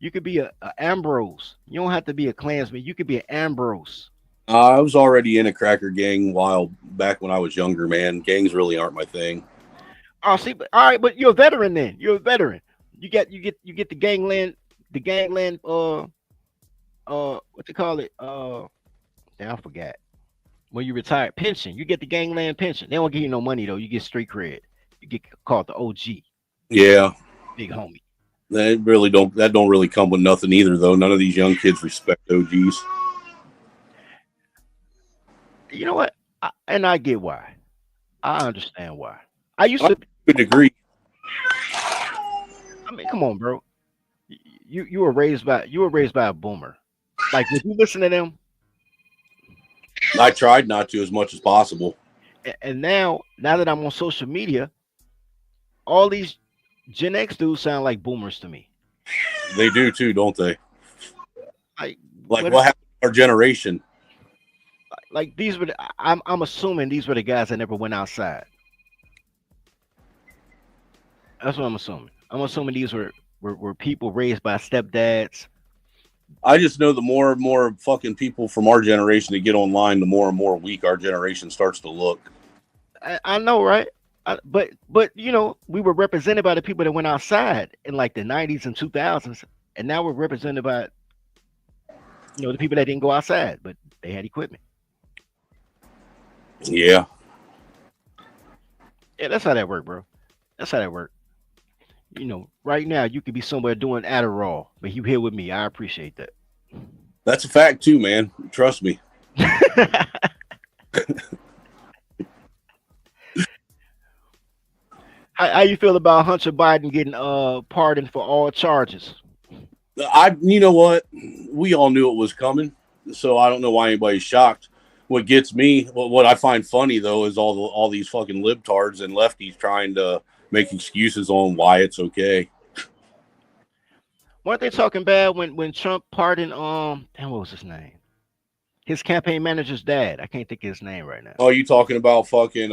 You could be a Ambrose. You don't have to be a Klansman. You could be an Ambrose. I was already in a cracker gang while back when I was younger, man. Gangs really aren't my thing. Oh, see, but all right, but you're a veteran then. You're a veteran. You get the gangland what they call it? Damn, I forgot. When you retire, pension. You get the gangland pension. They don't give you no money though. You get street cred. You get called the OG, Yeah, big homie. that don't really come with nothing either, though. None of these young kids respect OGs. You know what? And I get why. I understand why. I used To to. a degree. I mean, come on, bro. You were raised by a boomer. Like, would you listen to them? I tried not to as much as possible. And now that I'm on social media, all these Gen X dudes sound like boomers to me. They do too, don't they? Like, Like what happened to our generation? like these were I'm assuming these were the guys that never went outside. That's what I'm assuming. I'm assuming these were people raised by stepdads. I just know the more and more fucking people from our generation that get online, the more and more weak our generation starts to look. I know, right? But you know, we were represented by the people that went outside in like the 90s and 2000s, and now we're represented by the people that didn't go outside, but they had equipment. Yeah. Yeah, that's how that worked, bro. That's how that worked. Right now you could be somewhere doing Adderall, but you here with me. I appreciate that. That's a fact too, man. Trust me. How you feel about Hunter Biden getting pardoned for all charges? You know what? We all knew it was coming, so I don't know why anybody's shocked. What gets me, what I find funny though, is all these fucking libtards and lefties trying to make excuses on why it's okay. Weren't they talking bad when Trump pardoned damn, what was his name? His campaign manager's dad. I can't think of his name right now. Oh, you talking about fucking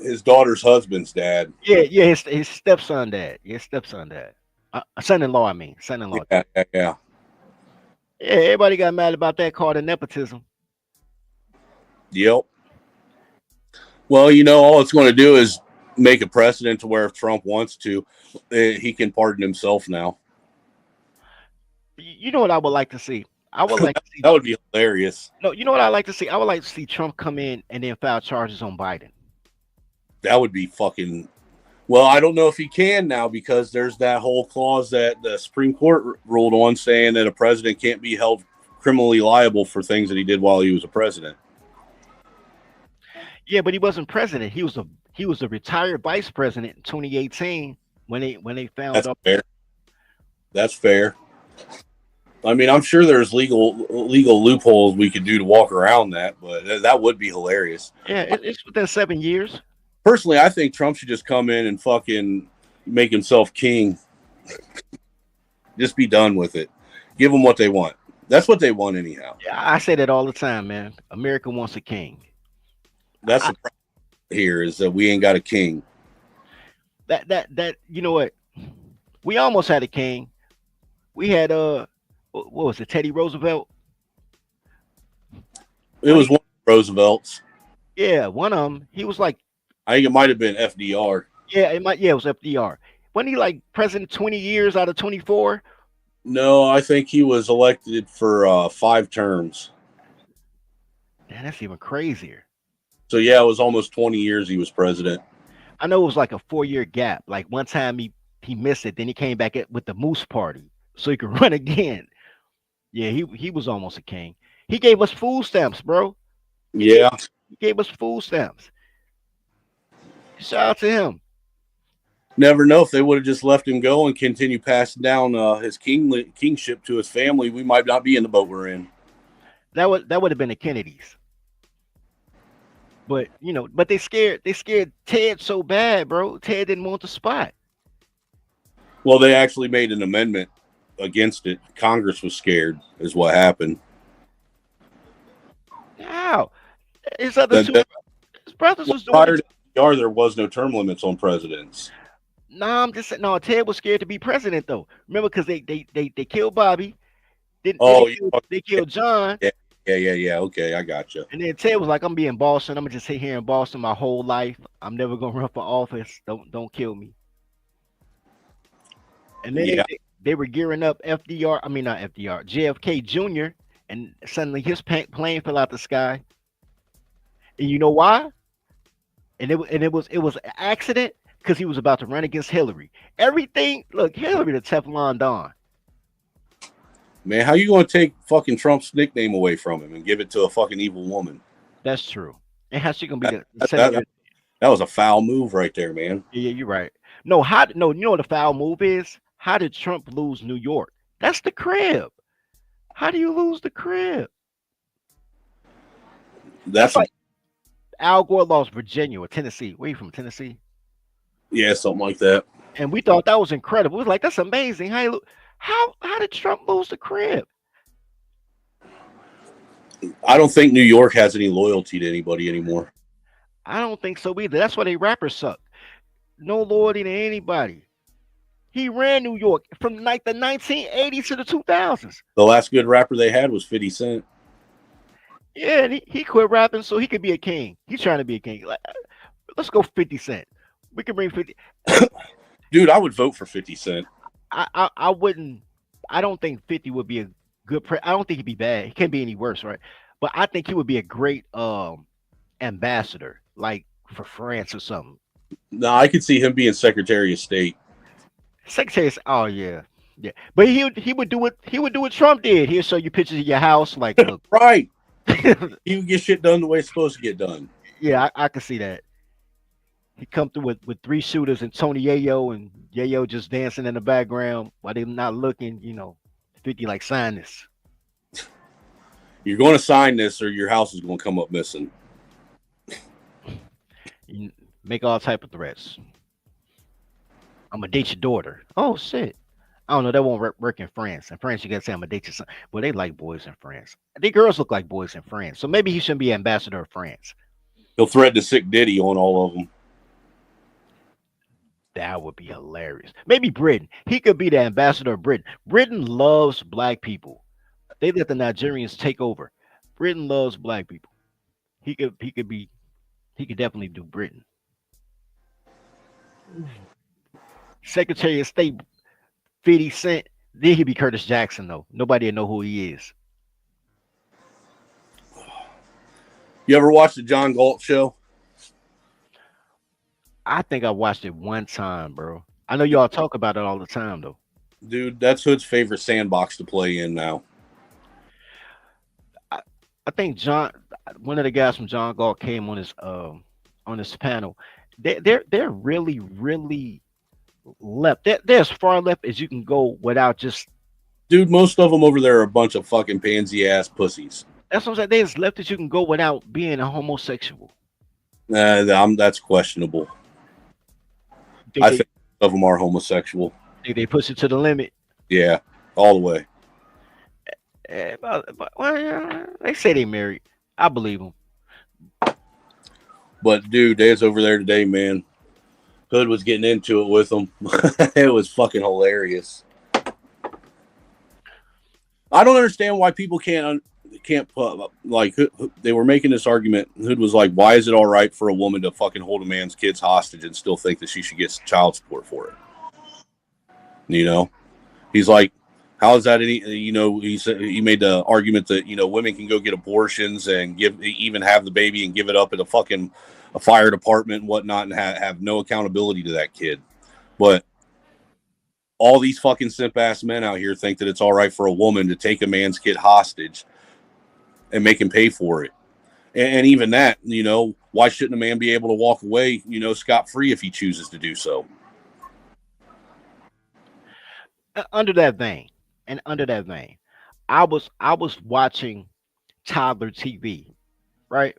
his daughter's husband's dad. Yeah, his stepson dad. Yeah, stepson dad. Son-in-law, I mean, son-in-law. Yeah, yeah. Yeah, everybody got mad about that, called it nepotism. Yep. Well, all it's going to do is make a precedent to where if Trump wants to, he can pardon himself now. You know what I would like to see? I would like to see. That would be hilarious. No, you know what I like to see? I would like to see Trump come in and then file charges on Biden. That would be fucking. Well, I don't know if he can now because there's that whole clause that the Supreme Court ruled on saying that a president can't be held criminally liable for things that he did while he was a president. Yeah, but he wasn't president. He was a retired vice president in 2018 when they found That's out. fair. That's fair. I mean, I'm sure there's legal loopholes we could do to walk around that, but that would be hilarious. Yeah, it's within 7 years. Personally, I think Trump should just come in and fucking make himself king. Just be done with it. Give them what they want. That's what they want anyhow. Yeah, I say that all the time, man. America wants a king. That's the problem here is that we ain't got a king. That you know what? We almost had a king. We had what was it, Teddy Roosevelt? It was one of Roosevelt's. Yeah, one of them. He was like, I think it might have been FDR. yeah, it was FDR. Wasn't he like president 20 years out of 24? No, I think he was elected for 5 terms. Man, that's even crazier. So yeah, it was almost 20 years he was president. I know it was like a 4-year gap. Like one time he missed it, then he came back with the Moose Party so he could run again. Yeah, he was almost a king. He gave us food stamps, bro. Yeah. He gave us food stamps. Shout out to him. Never know if they would have just left him go and continue passing down his kingship to his family. We might not be in the boat we're in. That would have been the Kennedys. But they scared Ted so bad, bro. Ted didn't want the spot. Well, they actually made an amendment against it. Congress was scared, is what happened. How? His other two his brothers was doing prior to FDR, there was no term limits on presidents. Nah, I'm just saying. No, Ted was scared to be president though. Remember, because they killed Bobby. Then they killed John. Yeah. Okay, I got you. And then Ted was like, "I'm being Boston. I'm gonna just sit here in Boston my whole life. I'm never gonna run for office. Don't kill me." And then they were gearing up FDR. I mean, not FDR. JFK Jr. And suddenly his plane fell out the sky. And you know why? And it was an accident because he was about to run against Hillary. Everything. Look, Hillary the Teflon Don. Man, how you going to take fucking Trump's nickname away from him and give it to a fucking evil woman? That's true. And how's she gonna be that was a foul move right there, man. Yeah, you're right. No, you know what the foul move is? How did Trump lose New York? That's the crib. How do you lose the crib? That's like Al Gore lost Virginia or Tennessee. Where you from? Tennessee? Yeah, something like that. And we thought that was incredible. It was like, that's amazing. How did Trump lose the crib? I don't think New York has any loyalty to anybody anymore. I don't think so either. That's why they rappers suck. No loyalty to anybody. He ran New York from like the 1980s to the 2000s. The last good rapper they had was 50 Cent. Yeah, and he quit rapping so he could be a king. He's trying to be a king. Like, let's go 50 Cent. We can bring 50. Dude, I would vote for 50 Cent. I wouldn't. I don't think 50 would be a good. I don't think he'd be bad. He can't be any worse, right? But I think he would be a great ambassador, like for France or something. No, I could see him being Secretary of State. Oh yeah. But he would do what Trump did. He'll show you pictures of your house, like look. Right. He would get shit done the way it's supposed to get done. Yeah, I can see that. He come through with 3 shooters and Tony Yayo, and Yayo just dancing in the background while they're not looking. 50 like, sign this. You're going to sign this, or your house is going to come up missing. You make all type of threats. I'm gonna date your daughter. Oh shit! I don't know. That won't work in France. In France, you gotta say I'm gonna date your son. Well, they like boys in France. The girls look like boys in France. So maybe he shouldn't be ambassador of France. He'll threaten to sick Diddy on all of them. That would be hilarious. Maybe Britain. He could be the ambassador of Britain. Britain loves black people. They let the Nigerians take over. Britain loves black people. He could definitely do Britain. Secretary of State 50 Cent. Then he'd be Curtis Jackson though. Nobody will know who he is. You ever watch the John Galt show? I think I watched it one time, bro. I know y'all talk about it all the time though. Dude, that's Hood's favorite sandbox to play in now. I think one of the guys from John Galt came on his panel. They're really left. They're as far left as you can go without just. Dude, most of them over there are a bunch of fucking pansy ass pussies. That's what I'm saying. They're as left as you can go without being a homosexual. That's questionable. I think some of them are homosexual. They push it to the limit. Yeah, all the way. Well, yeah, they say they married. I believe them. But dude, they was over there today, man. Hood was getting into it with them. It was fucking hilarious. I don't understand why people can't put, like, they were making this argument. Hood was like, why is it all right for a woman to fucking hold a man's kids hostage and still think that she should get child support for it? You know, he's like, how is that any, you know, he said, he made the argument that, you know, women can go get abortions and even have the baby and give it up at a fire department and whatnot and have no accountability to that kid. But all these fucking simp ass men out here think that it's all right for a woman to take a man's kid hostage and make him pay for it. And even that, you know, why shouldn't a man be able to walk away, you know, scot-free if he chooses to do so? Under that vein, I was watching Toddler TV, right?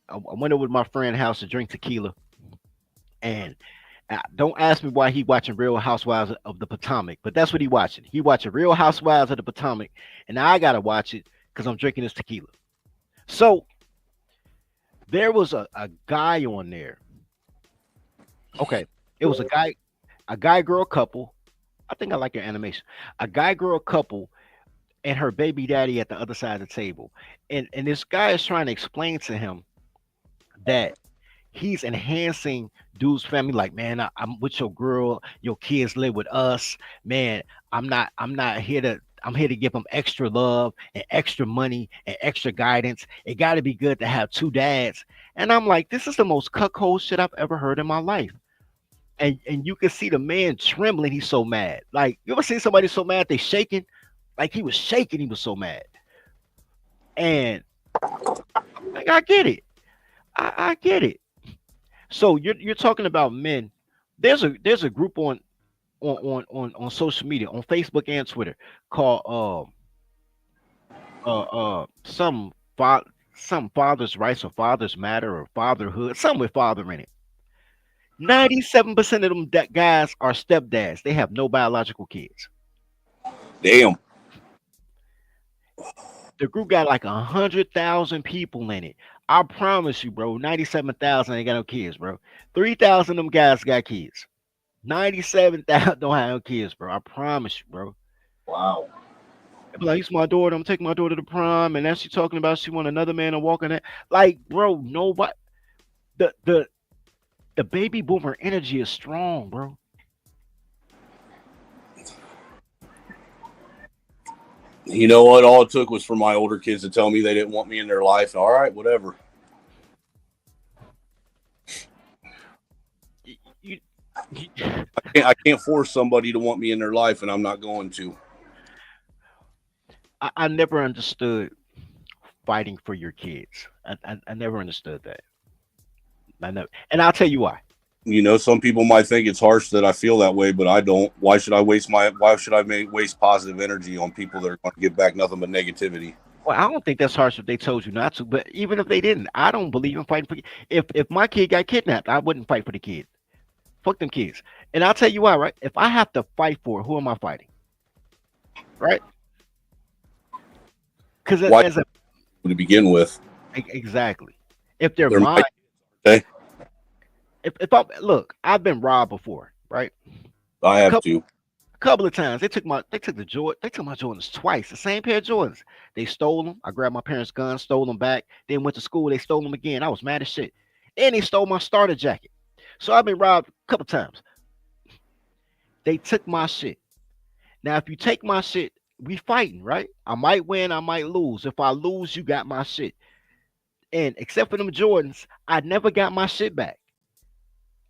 I went over to my friend's house to drink tequila, and don't ask me why he watching Real Housewives of the Potomac, but that's what he watching. He watching Real Housewives of the Potomac, and I gotta watch it because I'm drinking this tequila. So there was a guy on there. Okay, it was a guy girl couple. I think I like your animation. A guy girl couple and her baby daddy at the other side of the table. And this guy is trying to explain to him that he's enhancing dude's family. Like, man, I'm with your girl, your kids live with us. Man, I'm here to give them extra love and extra money and extra guidance. It got to be good to have two dads. And I'm like, this is the most cuckold shit I've ever heard in my life. And you can see the man trembling. He's so mad. Like, you ever seen somebody so mad they shaking? Like, he was shaking. He was so mad. And like, I get it. I get it. So you're talking about men. There's a group on social media, on Facebook and Twitter, called some father's rights or father's matter or fatherhood, something with father in it. 97% of them guys are stepdads. They have no biological kids. Damn. The group got like 100,000 people in it. I promise you, bro. 97,000 ain't got no kids, bro. 3,000 of them guys got kids. 97,000 don't have no kids, bro. I promise you, bro. Wow. Like, it's my daughter. I'm taking my daughter to prom, and now she's talking about she want another man to walk in that. Like, bro, nobody. The baby boomer energy is strong, bro. You know what? All it took was for my older kids to tell me they didn't want me in their life. All right, whatever. I can't force somebody to want me in their life, and I'm not going to. I never understood fighting for your kids. I never understood that. I never, and I'll tell you why. You know, some people might think it's harsh that I feel that way, but I don't. Why should I waste positive energy on people that are going to give back nothing but negativity? Well, I don't think that's harsh if they told you not to, but even if they didn't, I don't believe in fighting for. If my kid got kidnapped, I wouldn't fight for the kid. Fuck them kids. And I'll tell you why, right? If I have to fight for it, who am I fighting? Right? Because to begin with, exactly. If they're mine, okay. If I look, I've been robbed before. right? I have Couple, to. couple of times they took my Jordans twice, the same pair of Jordans. They stole them. I grabbed my parents' guns, stole them back. Then went to school. They stole them again. I was mad as shit. And they stole my starter jacket. So I've been robbed a couple times. They took my shit. Now, if you take my shit, we fighting, right? I might win, I might lose. If I lose, you got my shit. And except for them Jordans, I never got my shit back.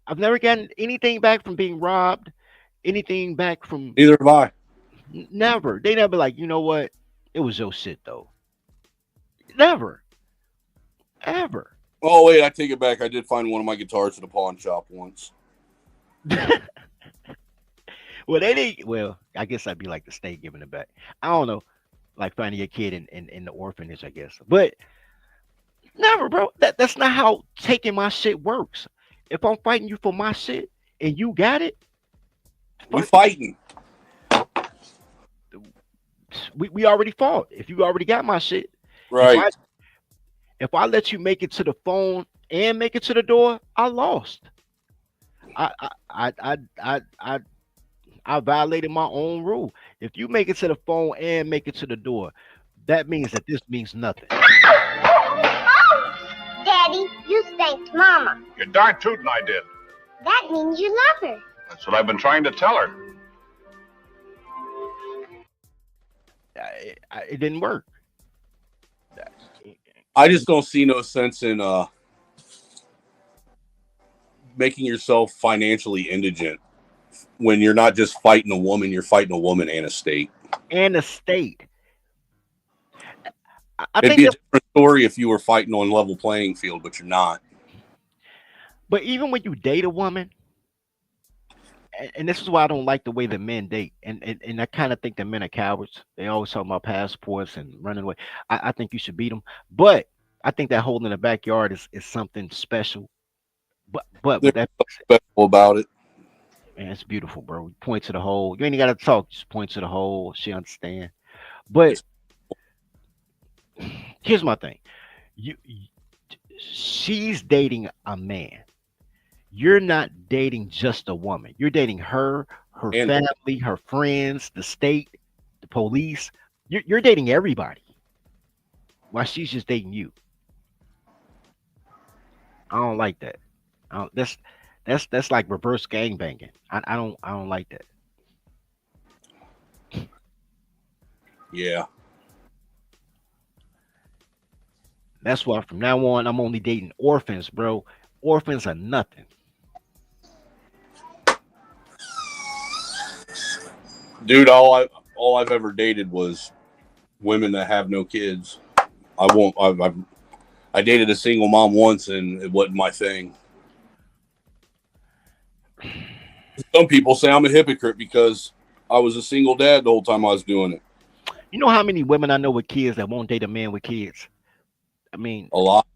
I've never gotten anything back from being robbed, anything back from Neither have I. never. They never like, you know what? It was your shit though. Never. Ever. Oh wait, I take it back. I did find one of my guitars at a pawn shop once. Well, they didn't. Well, I guess I'd be like the state giving it back. I don't know, like finding a kid in the orphanage, I guess. But never, bro. That's not how taking my shit works. If I'm fighting you for my shit and you got it, We fuck, fighting. we already fought. If you already got my shit, Right. if I let you make it to the phone and make it to the door, I lost. I I I I I, I violated my own rule. If you make it to the phone and make it to the door, that means that this means nothing. Daddy, you spanked Mama. You're darn tootin' I did. That means you love her. That's what I've been trying to tell her. It didn't work. I just don't see no sense in making yourself financially indigent when you're not just fighting a woman, you're fighting a woman and a state. And the state. I It'd think be a that, different story if you were fighting on level playing field, but you're not. but even when you date a woman, and this is why I don't like the way that men date, and I kind of think that men are cowards. They always talk about passports and running away. I think you should beat them, but I think that hole in the backyard is something special. But There's with that, nothing special about it. man, it's beautiful, bro. You point to the hole. You ain't got to talk. Just point to the hole. She understand. But here's my thing. You she's dating a man. You're not dating just a woman. You're dating her, her And family, her friends, the state, the police. You're dating everybody. While she's just dating you. I don't like that. I don't, that's like reverse gangbanging. I don't like that. yeah, That's why from now on I'm only dating orphans, bro. Orphans are nothing. dude, all I've ever dated was women that have no kids. I won't. I dated a single mom once, and it wasn't my thing. Some people say I'm a hypocrite because I was a single dad the whole time I was doing it. You know how many women I know with kids that won't date a man with kids? I mean, A lot.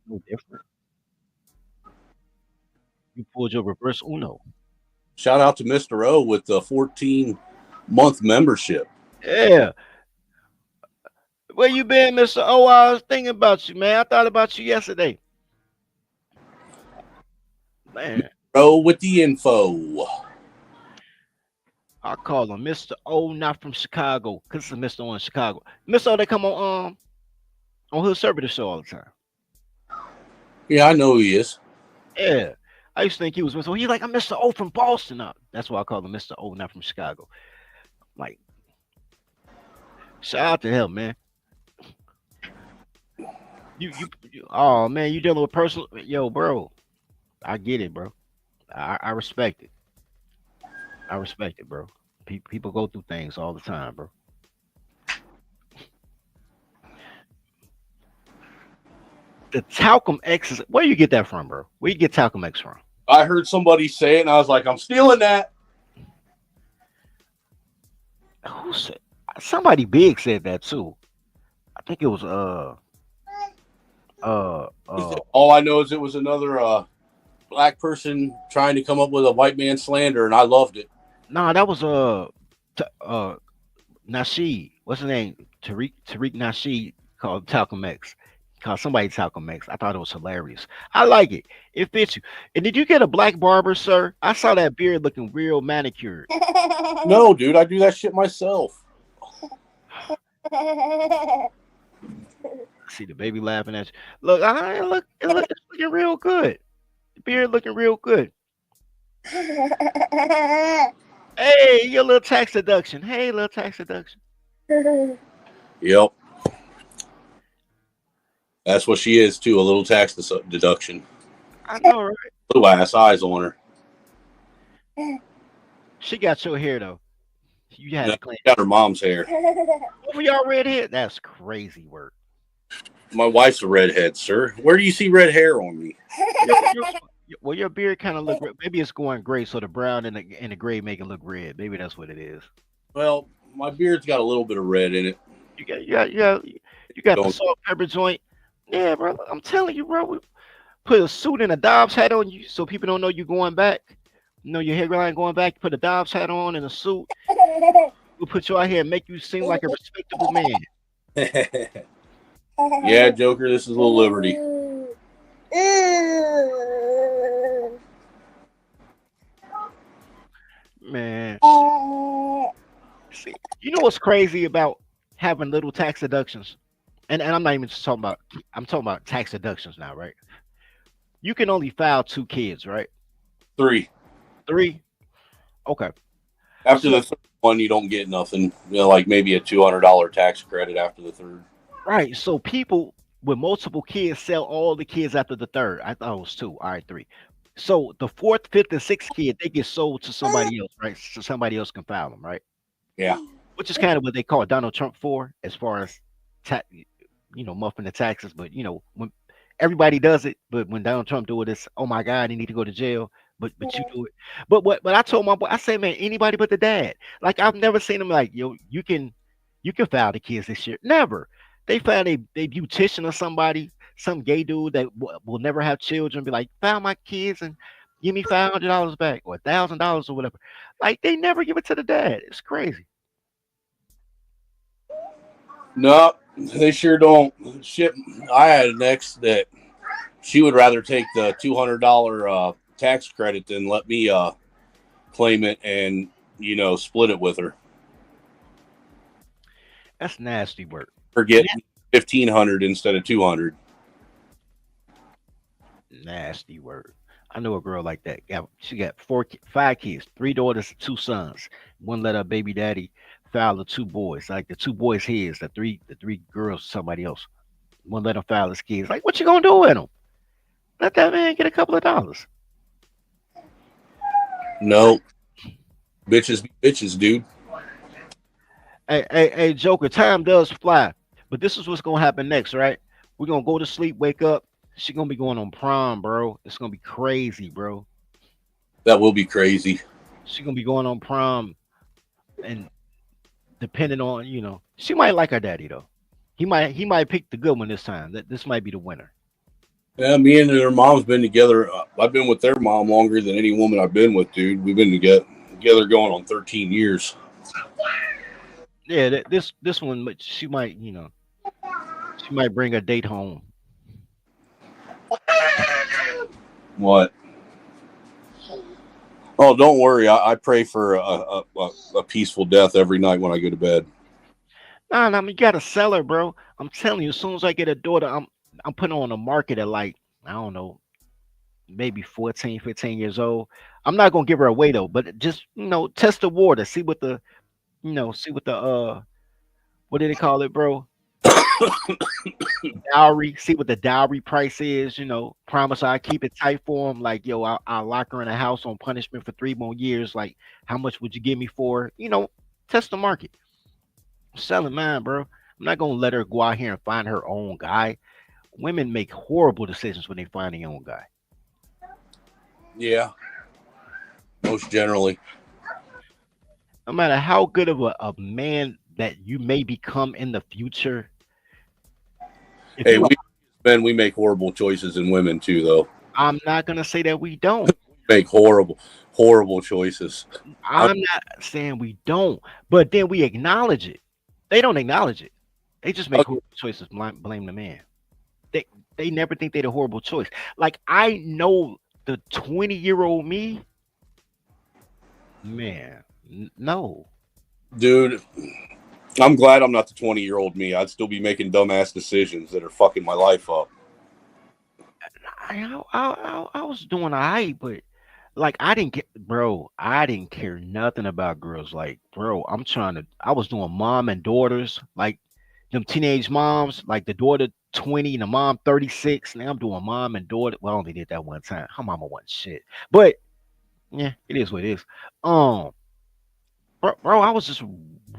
no different. You pulled your reverse Uno. Shout out to Mr. O with the 14-month membership. Yeah. Where you been, Mr. O? I was thinking about you, man. I thought about you yesterday. Man, O with the info. I call him Mr. O, not from Chicago, because it's a Mr. O in Chicago. Mr. O, they come on Hood Server the show all the time. Yeah, I know who he is. Yeah. I used to think he was Mr. O. He's like, I'm Mr. O from Boston. That's why I call him Mr. O, not from Chicago. Like, shout out to him, man. Oh man, you dealing with personal, yo, bro. I get it, bro. I respect it. I respect it, bro. People go through things all the time, bro. The talcum X is where you get that from, bro? Where you get talcum X from? I heard somebody say it, and I was like, I'm stealing that. Who said? Somebody big said that too. I think it was All I know is it was another black person trying to come up with a white man slander, and I loved it. nah, that was Nasheed. What's his name? Tariq Nasheed called talcum X. called somebody Talcum Max. I thought it was hilarious. I like it. It fits you. And did you get a black barber, sir? I saw that beard looking real manicured. No, dude, I do that shit myself. See the baby laughing at you. Look, it's looking real good. The beard looking real good. Hey, your little tax deduction. Hey, little tax deduction. Yep. That's what she is, too. A little tax deduction. I know, right? Little ass eyes on her. She got your hair, though. You had No, to clean got her mom's hair. over y'all red hair. That's crazy work. My wife's a redhead, sir. Where do you see red hair on me? Well, your beard kind of look. Maybe it's going gray, so the brown and the gray make it look red. Maybe that's what it is. Well, my beard's got a little bit of red in it. You got the salt pepper joint. Yeah, bro. I'm telling you, bro. We put a suit and a Dobbs hat on you, so people don't know you're going back. You know your hairline going back. You put a Dobbs hat on and a suit. We'll put you out here and make you seem like a respectable man. Yeah, Joker. This is a little Liberty. Man, see, you know what's crazy about having little tax deductions? And I'm not even just talking about. I'm talking about tax deductions now, right? You can only file 2 kids, right? 3. 3. Okay. After the third one, you don't get nothing. You know, like maybe a $200 tax credit after the third. Right. So people with multiple kids sell all the kids after the third. I thought it was 2. All right, 3. So the 4th, 5th, and 6th kid, they get sold to somebody else, right? So somebody else can file them, right? Yeah. Which is kind of what they call Donald Trump for, as far as muffing the taxes. But when everybody does it, but when Donald Trump do it, it's oh my God, he need to go to jail. But you do it. But I told my boy, I say, man, anybody but the dad. Like I've never seen him like, you can file the kids this year. Never. They found a beautician or somebody, some gay dude that will never have children, be like, file my kids and give me $500 back or $1,000 or whatever. Like they never give it to the dad. It's crazy. No, they sure don't. Shit, I had an ex that she would rather take the $200 tax credit than let me claim it and split it with her. That's nasty work. Or get $1,500 instead of $200. Nasty work. I know a girl like that. She got 5 kids, 3 daughters, 2 sons. One let her baby daddy file the 2 boys. Like the 2 boys his, the three girls somebody else. One let him file his kids. Like what you gonna do with them? Let that man get a couple of dollars. No. Bitches be bitches, dude. Hey, Joker, time does fly. But this is what's gonna happen next, right? We're gonna go to sleep, wake up. She's gonna be going on prom, bro. It's gonna be crazy, bro. That will be crazy. She's gonna be going on prom, and depending on, she might like her daddy though. He might pick the good one this time. This might be the winner. Yeah, me and their mom's been together. I've been with their mom longer than any woman I've been with, dude. We've been together going on 13 years. Yeah, this one, she might, she might bring a date home. What? Oh, don't worry. I pray for a peaceful death every night when I go to bed. Nah, you gotta sell her, bro. I'm telling you, as soon as I get a daughter, I'm putting her on the market at like, I don't know, maybe 14, 15 years old. I'm not gonna give her away though, but just test the water, see what the what do they call it, bro? Dowry. See what the dowry price is. Promise I keep it tight for him. Like, I'll lock her in a house on punishment for 3 more years. Like, how much would you give me for? Test the market. I'm selling mine, bro. I'm not gonna let her go out here and find her own guy. Women make horrible decisions when they find their own guy. Yeah, most generally. No matter how good of a man that you may become in the future. Hey, we make horrible choices in women too, though. I'm not gonna say that we don't. Make horrible choices. I'm not saying we don't, but then we acknowledge it. They don't acknowledge it. They just make horrible choices. Blame the man. they never think they're a horrible choice. Like I know the 20-year-old me, man, no. Dude, I'm glad I'm not the 20-year-old me. I'd still be making dumbass decisions that are fucking my life up. I was doing all right, but like I didn't get, bro. I didn't care nothing about girls. Like, bro, I was doing mom and daughters, like them teenage moms, like the daughter 20 and the mom 36. Now I'm doing mom and daughter. Well, I only did that one time. Her mama wasn't shit, but yeah, it is what it is. Um, bro, I was just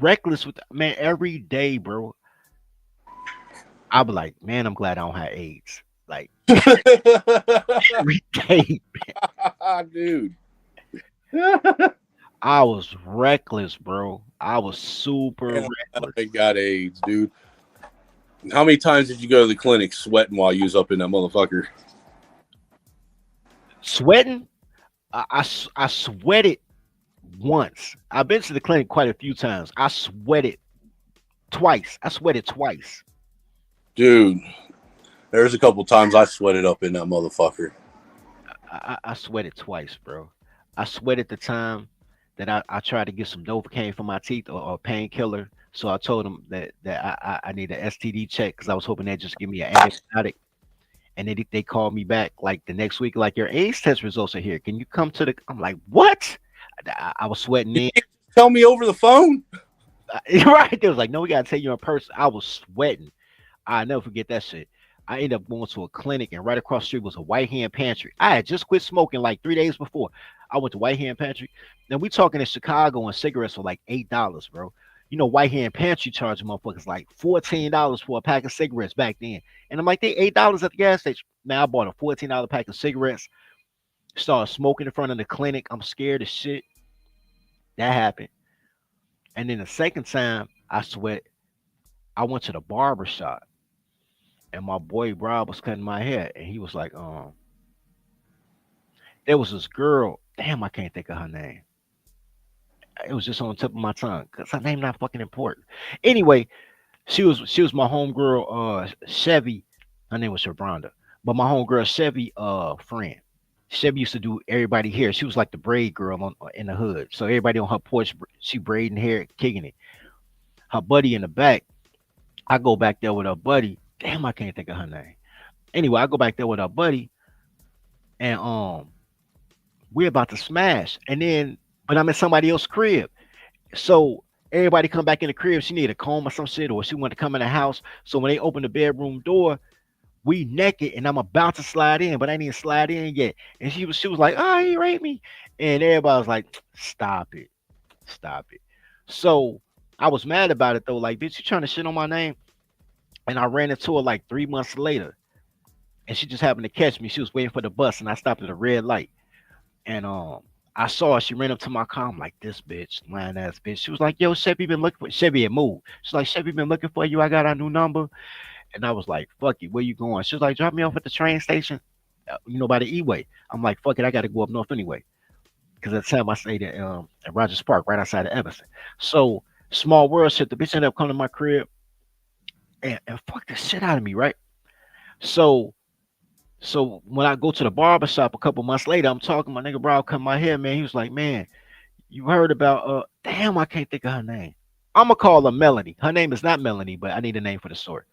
reckless with man every day, bro. I be like, man, I'm glad I don't have AIDS. Like every day, Dude. I was reckless, bro. I was super Man, reckless. I got AIDS, dude. How many times did you go to the clinic sweating while you was up in that motherfucker? Sweating, I sweated once. I've been to the clinic quite a few times. I sweated twice. I sweated twice. Dude, there's a couple times I sweated up in that motherfucker. I sweated twice, bro. I sweated the time that I tried to get some Novocaine for my teeth or painkiller. So I told them that I need an STD check because I was hoping they'd just give me an antibiotic. And they called me back like the next week, like your AIDS test results are here. Can you come to the? I'm like, what? I was sweating You in. can't tell me over the phone? Right. They was like, no, we gotta tell you in person. I was sweating. I never forget that shit. I ended up going to a clinic, and right across the street was a white hand pantry. I had just quit smoking like 3 days before. I went to white hand pantry. Now we talking in Chicago, and cigarettes were like $8, bro. You know, white hand pantry charging motherfuckers like $14 for a pack of cigarettes back then. And I'm like, they $8 at the gas station. Now I bought a $14 pack of cigarettes. Started smoking in front of the clinic. I'm scared as shit. That happened. And then the second time, I sweat. I went to the barber shop, and my boy Rob was cutting my hair, and he was like, there was this girl. Damn, I can't think of her name. It was just on the tip of my tongue because her name not fucking important. Anyway, she was my homegirl, Chevy. Her name was Shabronda, but my homegirl Chevy, friend. Chevy used to do everybody hair. She was like the braid girl in the hood. So everybody on her porch, she braiding hair, kicking it. Her buddy in the back. I go back there with her buddy. Damn, I can't think of her name. Anyway, I go back there with her buddy, and we're about to smash. And then, but I'm at somebody else's crib. So everybody come back in the crib. She needed a comb or some shit, or she wanted to come in the house. So when they open the bedroom door, we naked, and I'm about to slide in, but I didn't slide in yet. And she was like, "Oh, he raped me," and everybody was like, "Stop it, stop it." So I was mad about it though. Like, bitch, you trying to shit on my name? And I ran into her like 3 months later, and she just happened to catch me. She was waiting for the bus, and I stopped at a red light, and I saw her. She ran up to my car. I'm like, this bitch, lying ass bitch. She was like, yo, Chevy been looking for Chevy had moved. She's like, Chevy been looking for you. I got a new number. And I was like, fuck it, where you going? She was like, drop me off at the train station, by the E-way. I'm like, fuck it, I got to go up north anyway. Because at the time I stayed at Rogers Park, right outside of Evanston. So, small world shit, the bitch ended up coming to my crib and fucked the shit out of me, right? So, when I go to the barber shop a couple months later, I'm talking, my nigga bro cut my hair, man. He was like, man, you heard about, damn, I can't think of her name. I'm going to call her Melanie. Her name is not Melanie, but I need a name for the story.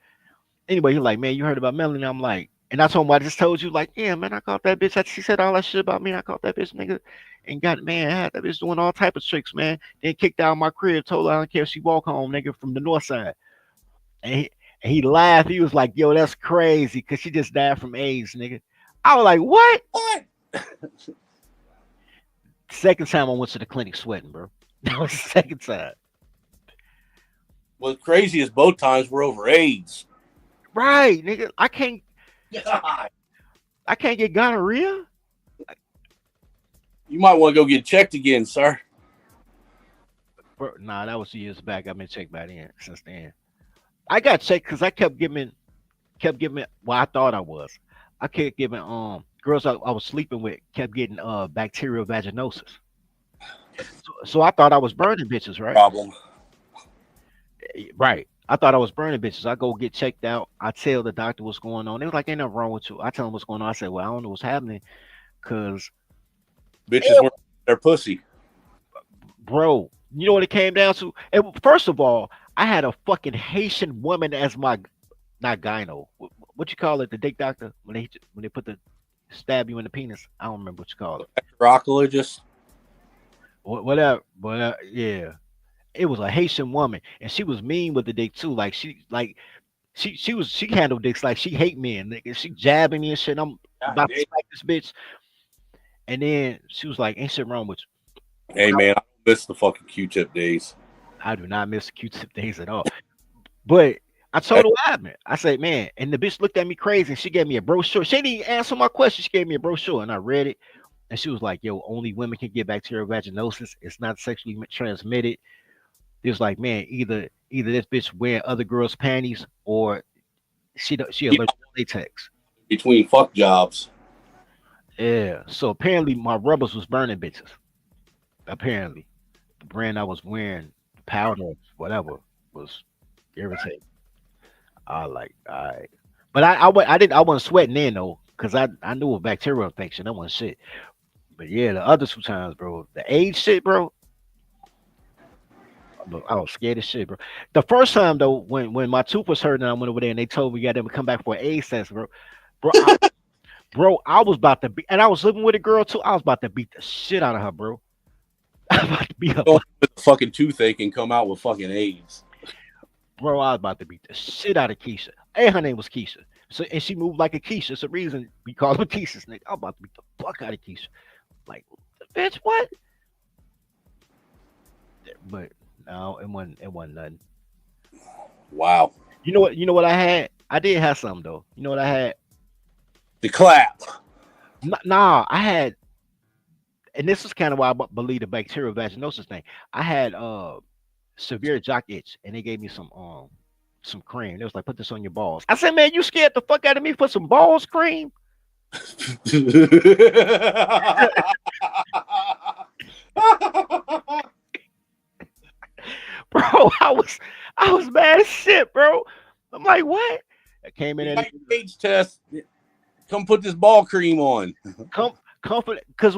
Anyway, he's like, man, you heard about Melanie? I'm like, and I told him what I just told you, like, yeah, man, I caught that bitch. She said all that shit about me. And I caught that bitch, nigga, and got, man, I had that bitch doing all type of tricks, man. Then kicked out my crib, told her I don't care if she walk home, nigga, from the north side. And he laughed. He was like, yo, that's crazy, because she just died from AIDS, nigga. I was like, what? What? Second time I went to the clinic sweating, bro. That was the second time. What's crazy is both times were over AIDS. Right, nigga. I can't God. get gonorrhea. You might want to go get checked again, sir. Bro, nah, that was years back. I've been checked by then since then. I got checked because I kept giving. Well, I thought I was. I kept giving girls I was sleeping with kept getting bacterial vaginosis. So I thought I was burning bitches, right? Problem. Right. I thought I was burning bitches. I go get checked out. I tell the doctor what's going on. They was like, ain't nothing wrong with you. I tell them what's going on. I said, well, I don't know what's happening because, Bitches weren't their pussy. bro, you know what it came down to? And first of all, I had a fucking Haitian woman as my, not gyno. What you call it? The dick doctor when they put the stab you in the penis. I don't remember what you call it. Rocologist. Whatever. But yeah, it was a Haitian woman, and she was mean with the dick too. She handled dicks like she hate men. Nigga. She jabbing me and shit. I'm about to smack this bitch, and then she was like, "Ain't shit wrong with you." Hey man, I miss the fucking Q-tip days. I do not miss Q-tip days at all. But I told her what happened. I said, "Man," and the bitch looked at me crazy, and she gave me a brochure. She didn't even answer my question. She gave me a brochure, and I read it, and she was like, "Yo, only women can get bacterial vaginosis. It's not sexually transmitted." It was like, man, either this bitch wearing other girls' panties or she allergic to latex. Between fuck jobs. Yeah. So apparently my rubbers was burning bitches. Apparently. The brand I was wearing, powder, whatever, was irritating. I like, all right. But I wasn't sweating in though, because I knew a bacterial infection. That wasn't shit. But yeah, the other two times, bro, the AIDS shit, bro. I was scared as shit, bro. The first time though, when my tooth was hurting, and I went over there and they told me you got to come back for an AIDS test, bro. Bro, I was about to be, and I was living with a girl too. I was about to beat the shit out of her, bro. I was about to beat her, Go with a fucking toothache and come out with fucking AIDS. bro. I was about to beat the shit out of Keisha. And her name was Keisha. So and she moved like a Keisha. It's a reason we call her Keisha's nigga. I'm about to beat the fuck out of Keisha. Like, bitch, what? But no, it wasn't nothing. Wow. You know what I had? I did have something though. You know what I had? The clap. Nah, I had, and this is kind of why I believe the bacterial vaginosis thing. I had severe jock itch, and they gave me some cream. It was like, put this on your balls. I said, man, you scared the fuck out of me for some balls cream? Bro, I was mad as shit, bro. I'm like, what? I came in and AIDS test. Come put this ball cream on. comfort because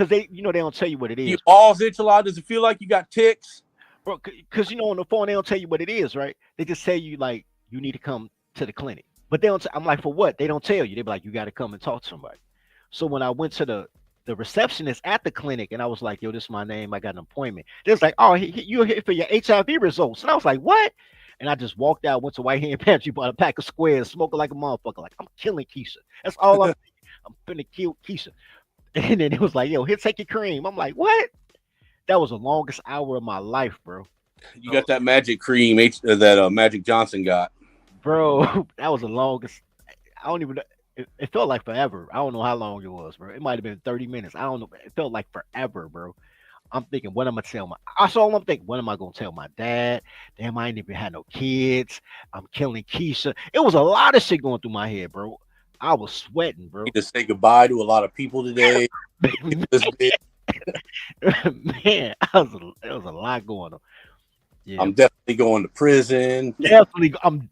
they they don't tell you what it is. Your balls itch a lot. Does it feel like you got ticks? Bro, because on the phone they don't tell you what it is, right? They just tell you like you need to come to the clinic, but they don't. I'm like, for what? They don't tell you. They be like, you got to come and talk to somebody. So when I went to the receptionist at the clinic and I was like, yo, this is my name. I got an appointment. They was like, oh, you're here for your HIV results, and I was like, what? And I just walked out, went to White Hand Pantry, bought a pack of squares, smoking like a motherfucker. Like, I'm killing Keisha. That's all I'm thinking. I'm finna kill Keisha. And then it was like, yo, here, take your cream. I'm like, what? That was the longest hour of my life, bro. You got that magic cream that Magic Johnson got. Bro, that was the longest. I don't even know. It felt like forever. I don't know how long it was, bro. It might have been 30 minutes. I don't know. It felt like forever, bro. I'm thinking, what am I tell my? That's all I'm thinking. What am I gonna tell my dad? Damn, I ain't even had no kids. I'm killing Keisha. It was a lot of shit going through my head, bro. I was sweating, bro. You need to say goodbye to a lot of people today. Man, there was a lot going on. Yeah, I'm definitely going to prison. I'm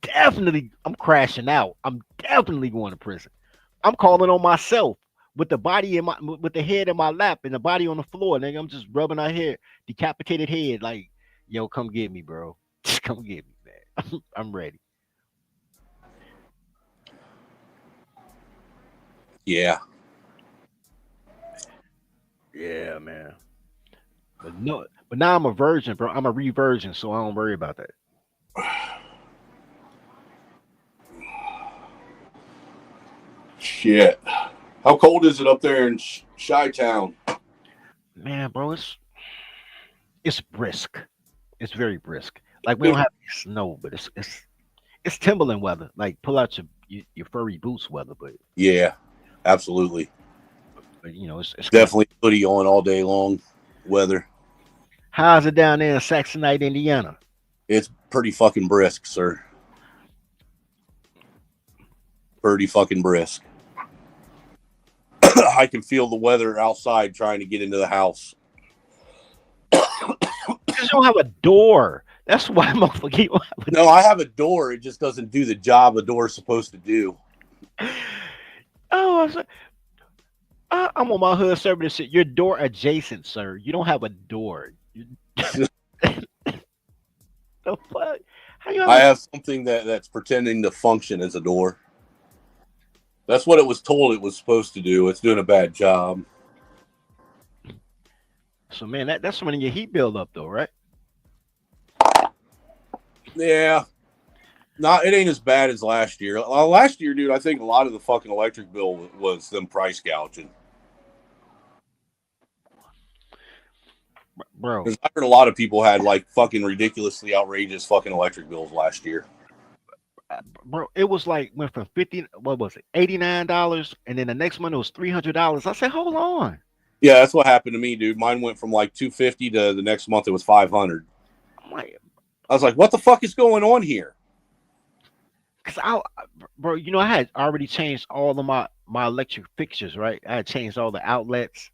crashing out. I'm definitely going to prison. I'm calling on myself with the body with the head in my lap and the body on the floor. Nigga, I'm just rubbing our hair, decapitated head. Like, yo, come get me, bro. Just come get me, man. I'm ready. Yeah. Yeah, man. But now I'm a virgin, bro. I'm a re-virgin, so I don't worry about that. Shit. How cold is it up there in Chi-Town? Man, bro, it's brisk. It's very brisk. Like we don't have any snow, but it's Timberland weather. Like pull out your furry boots weather, but Yeah, absolutely. it's Definitely hoodie on all day long weather. How's it down there in Saxonite, Indiana? It's pretty fucking brisk, sir. Pretty fucking brisk. I can feel the weather outside trying to get into the house. Because you don't have a door. That's why motherfucker. You don't have No, I have a door. It just doesn't do the job a door is supposed to do. oh, I said, I'm on my hood service shit. Your door adjacent, sir. You don't have a door. The fuck? How you have I a have something that's pretending to function as a door. That's what it was told it was supposed to do. It's doing a bad job. so man, that's when your heat build up though, right? Yeah. Not it ain't as bad as last year. Last year, dude, I think a lot of the fucking electric bill was them price gouging. Bro. Because I heard a lot of people had like fucking ridiculously outrageous fucking electric bills last year. Bro, it was like went from 50, what was it, $89, and then the next month it was $300. I said, hold on. Yeah, that's what happened to me, dude. Mine went from like 250 to the next month it was 500. I'm like, I was like, what the fuck is going on here? cause bro, you know, I had already changed all of my electric fixtures, right? I had changed all the outlets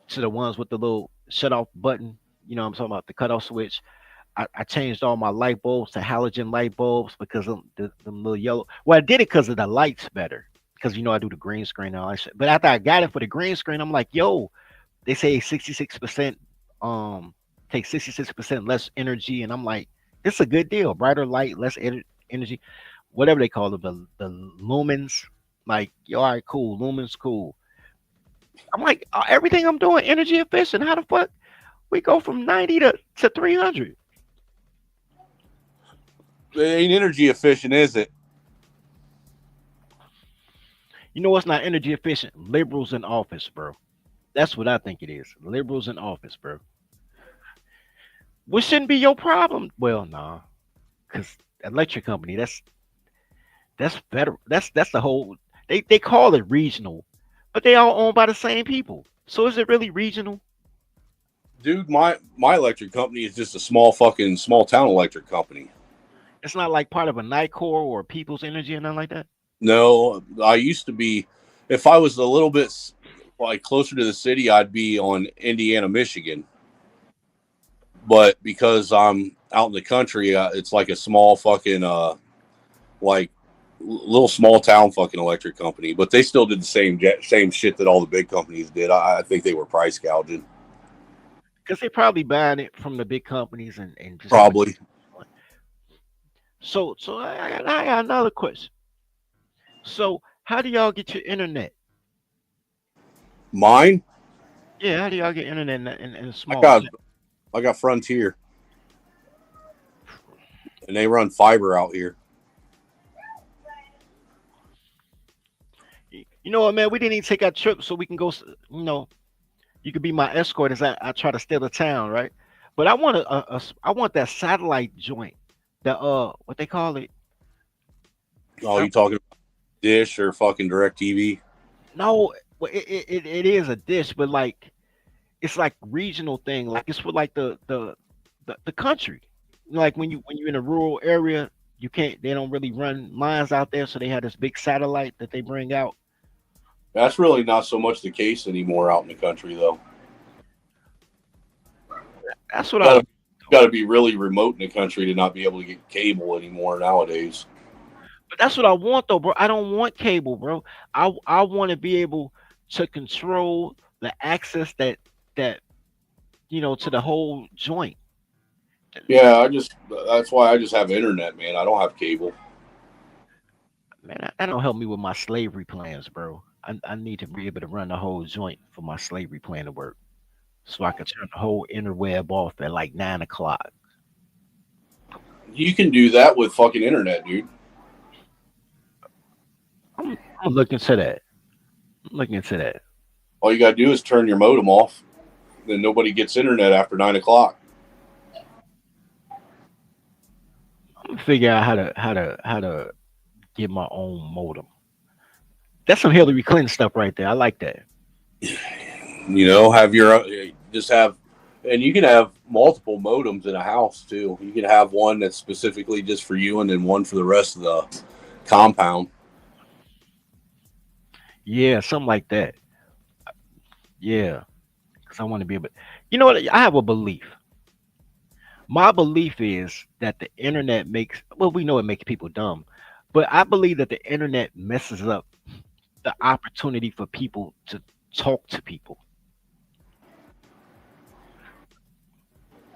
to the ones with the little shut off button. You know what I'm talking about, the cutoff switch. I changed all my light bulbs to halogen light bulbs because of the little yellow. Well, I did it because of the lights better. Because you know I do the green screen and all that shit. But after I got it for the green screen, I'm like, yo, they say 66% take 66% less energy, and I'm like, it's a good deal. Brighter light, less energy, whatever they call it, the lumens. Like, yo, all right, cool, lumens, cool. I'm like, everything I'm doing energy efficient. How the fuck we go from 90 to 300? It ain't energy efficient, is it? You know what's not energy efficient? Liberals in office, bro. That's what I think it is. Liberals in office, bro. Which shouldn't be your problem. Well, nah, because electric company, that's federal. That's the whole. They call it regional, but they all owned by the same people. So is it really regional? Dude, my electric company is just a small town electric company. It's not like part of a NICOR or People's Energy or nothing like that. No, I used to be. If I was a little bit like closer to the city, I'd be on Indiana, Michigan. But because I'm out in the country, it's like a small fucking like little small town fucking electric company. But they still did the same shit that all the big companies did. I think they were price gouging. Because they're probably buying it from the big companies and just Probably. So I got another question. So how do y'all get your internet? Mine, Yeah, how do y'all get internet in a I small got town? I got Frontier, and they run fiber out here. You know what, man? We didn't even take our trip so we can go. You know, you could be my escort as I try to steal the town, right? But I want I want that satellite joint, the what they call it? Oh, I, you talking about Dish or fucking Direct TV? no, well, it is a dish, but like it's like regional thing. Like it's for like the country. Like when you're in a rural area, you can't. They don't really run lines out there, so they have this big satellite that they bring out. That's really not so much the case anymore out in the country, though. That's what I. Got to got to be really remote in the country to not be able to get cable anymore nowadays. But that's what I want though, bro. I don't want cable, bro. I want to be able to control the access that to the whole joint. Yeah, that's why I just have internet, man. I don't have cable. Man, that don't help me with my slavery plans, bro. I need to be able to run the whole joint for my slavery plan to work, so I can turn the whole interweb off at like 9 o'clock. You can do that with fucking internet, dude. I'm looking into that. I'm looking into that. All you gotta do is turn your modem off. Then nobody gets internet after 9 o'clock. I'm gonna figure out how to get my own modem. That's some Hillary Clinton stuff right there. I like that. You know, have your just have, and you can have multiple modems in a house too. You can have one that's specifically just for you, and then one for the rest of the compound. Yeah, something like that. Yeah, because I want to be able. You know what? I have a belief. My belief is that the internet makes, well, we know it makes people dumb, but I believe that the internet messes up the opportunity for people to talk to people.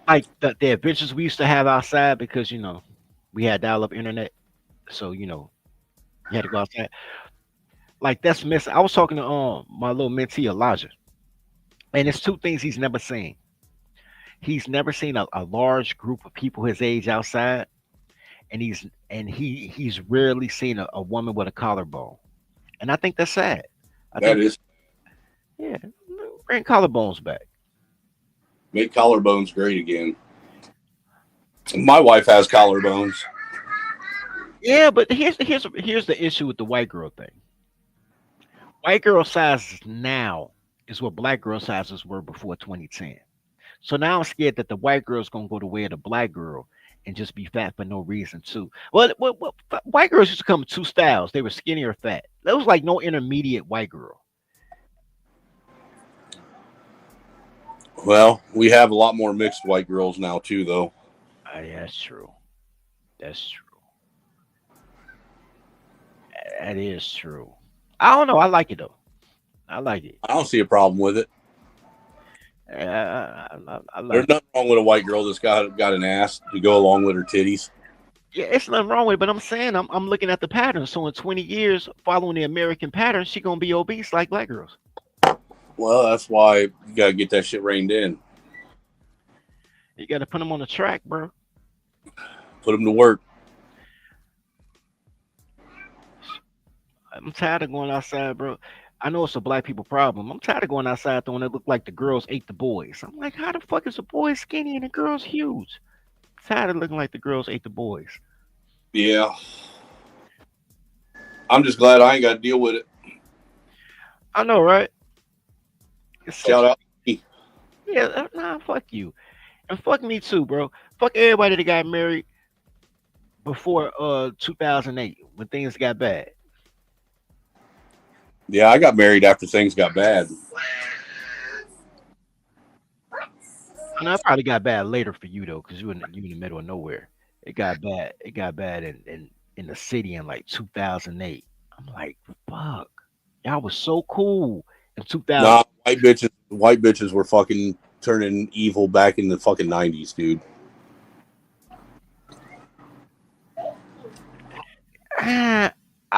Like the adventures we used to have outside because, we had dial up internet. So, you had to go outside. Like that's missing. I was talking to my little mentee Elijah, and it's two things he's never seen. He's never seen a large group of people his age outside, and he's rarely seen a woman with a collarbone. And I think that's sad. I That think, is yeah, bring collarbones back. make collarbones great again. My wife has collarbones. Yeah, but here's the issue with the white girl thing. White girl sizes now is what black girl sizes were before 2010. So now I'm scared that the white girl's gonna go the way of the black girl and just be fat for no reason too. Well, white girls used to come in two styles. They were skinny or fat. There was like no intermediate white girl. Well, we have a lot more mixed white girls now too, though. Yeah, that's true. That's true. That is true. I don't know. I like it though. I like it. I don't see a problem with it. I like There's it. nothing wrong with a white girl that's got an ass to go along with her titties. Yeah, it's nothing wrong with it, but I'm saying I'm looking at the pattern. So in 20 years, following the American pattern, she gonna be obese like black girls. Well, that's why you gotta get that shit reined in. You got to put them on the track, bro. Put them to work. I'm tired of going outside, bro. I know it's a black people problem. I'm tired of going outside when it look like the girls ate the boys. I'm like, how the fuck is the boy skinny and the girl's huge? Tired of looking like the girls ate the boys. Yeah, I'm just glad I ain't got to deal with it. I know, right? It's so Shout out. yeah, nah, fuck you. And fuck me too, bro. Fuck everybody that got married before 2008 when things got bad. Yeah, I got married after things got bad. I know I probably got bad later for you though, because you in the middle of nowhere. It got bad. It got bad in the city in like 2008. I'm like, fuck, y'all was so cool in 2000. Nah, white bitches were fucking turning evil back in the fucking 90s, dude. Ah,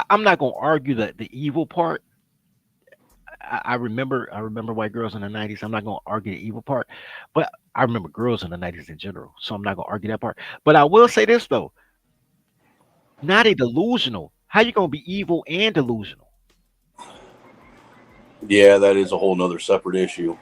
I'm not gonna argue the evil part. I remember white girls in the 90s. I'm not gonna argue the evil part, but I remember girls in the 90s in general. So I'm not gonna argue that part. But I will say this though, not a delusional. How you gonna be evil and delusional? Yeah, that is a whole nother separate issue.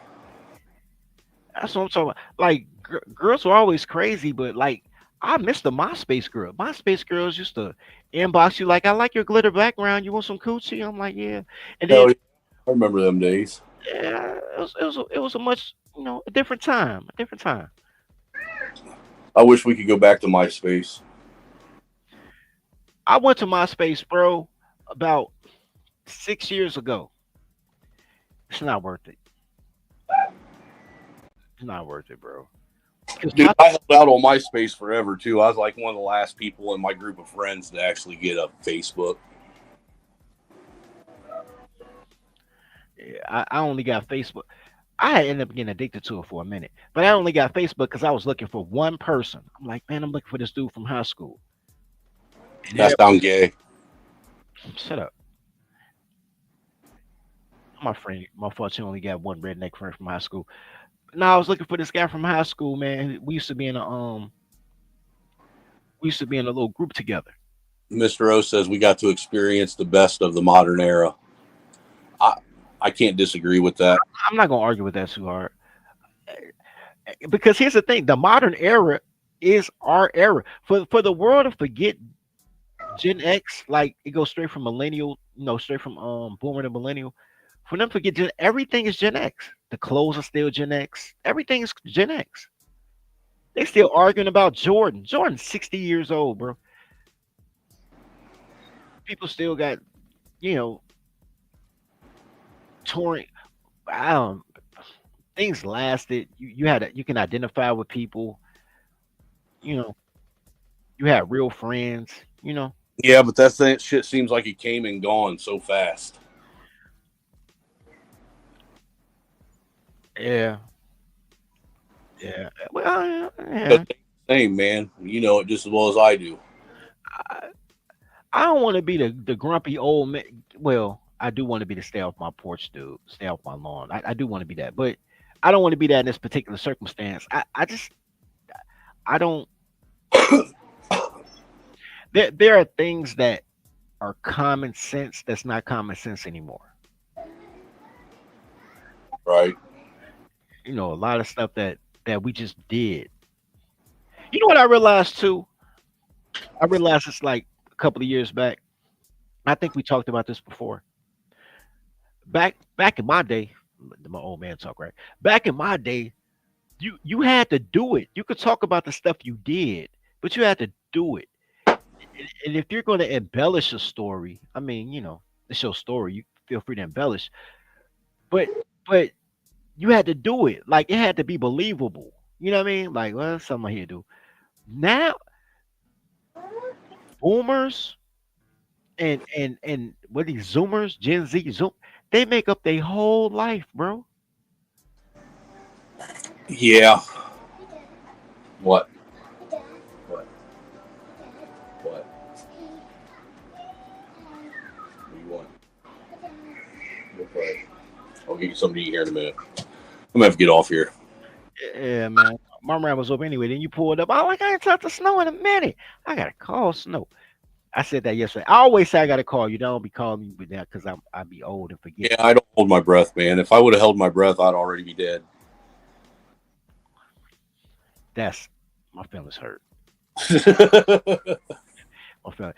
That's what I'm talking about. Like girls were always crazy, but like I miss the MySpace girl. MySpace girls used to inbox you like, "I like your glitter background. You want some coochie?" I'm like, "Yeah." And Hell then yeah, I remember them days. yeah, it was a much a different time, a different time. I wish we could go back to MySpace. I went to MySpace, bro, about 6 years ago. It's not worth it. It's not worth it, bro. Because Dude, I held out on MySpace forever too. I was like one of the last people in my group of friends to actually get a Facebook. I only got Facebook. I had ended up getting addicted to it for a minute, but I only got Facebook because I was looking for one person. I'm like, man, I'm looking for this dude from high school. And That sound gay. shut up. My friend, my fault. She only got one redneck friend from high school. No, I was looking for this guy from high school, man. We used to be in a little group together. Mr. O says we got to experience the best of the modern era. I I can't disagree with that. I'm not gonna argue with that too hard because here's the thing: the modern era is our era. For the world to forget Gen X, like it goes straight from millennial, straight from boomer to millennial. For them to forget everything is Gen X. The clothes are still Gen X. Everything is Gen X. They still arguing about Jordan. Jordan's 60 years old, bro. People still got, you know, touring. I don't. Things lasted. You can identify with people. you know, you had real friends, you know. Yeah, but that shit seems like it came and gone so fast. Yeah, yeah. Well, But yeah. same, man. You know it just as well as I do. I, I don't want to be the grumpy old man. Well, I do want to be the stay off my porch dude, stay off my lawn. I do want to be that, but I don't want to be that in this particular circumstance. I don't. There are things that are common sense that's not common sense anymore. Right. You know, a lot of stuff that we just did. You know what I realized too? I realized it's like a couple of years back. I think we talked about this before. Back in my day, my old man talk, right? Back in my day, you had to do it. You could talk about the stuff you did, but you had to do it. And if you're going to embellish a story, I mean, you know, it's your story. You feel free to embellish, but but you had to do it. Like it had to be believable. You know what I mean? Like, well, that's something I here to do. Now, boomers and what these Zoomers, Gen Z, Zoom, they make up their whole life, bro. Yeah. What? What? What? What do you want? Okay. I'll get you something to eat here in a minute. I'm gonna have to get off here. Yeah, man. My RAM was up anyway. Then you pulled up. Oh, like I ain't touched the snow in a minute. I gotta call Snow. I said that yesterday. I always say I gotta call you. Don't be calling me with that because I be old and forget. Yeah, I don't hold my breath, man. If I would have held my breath, I'd already be dead. That's my feelings hurt. My feelings.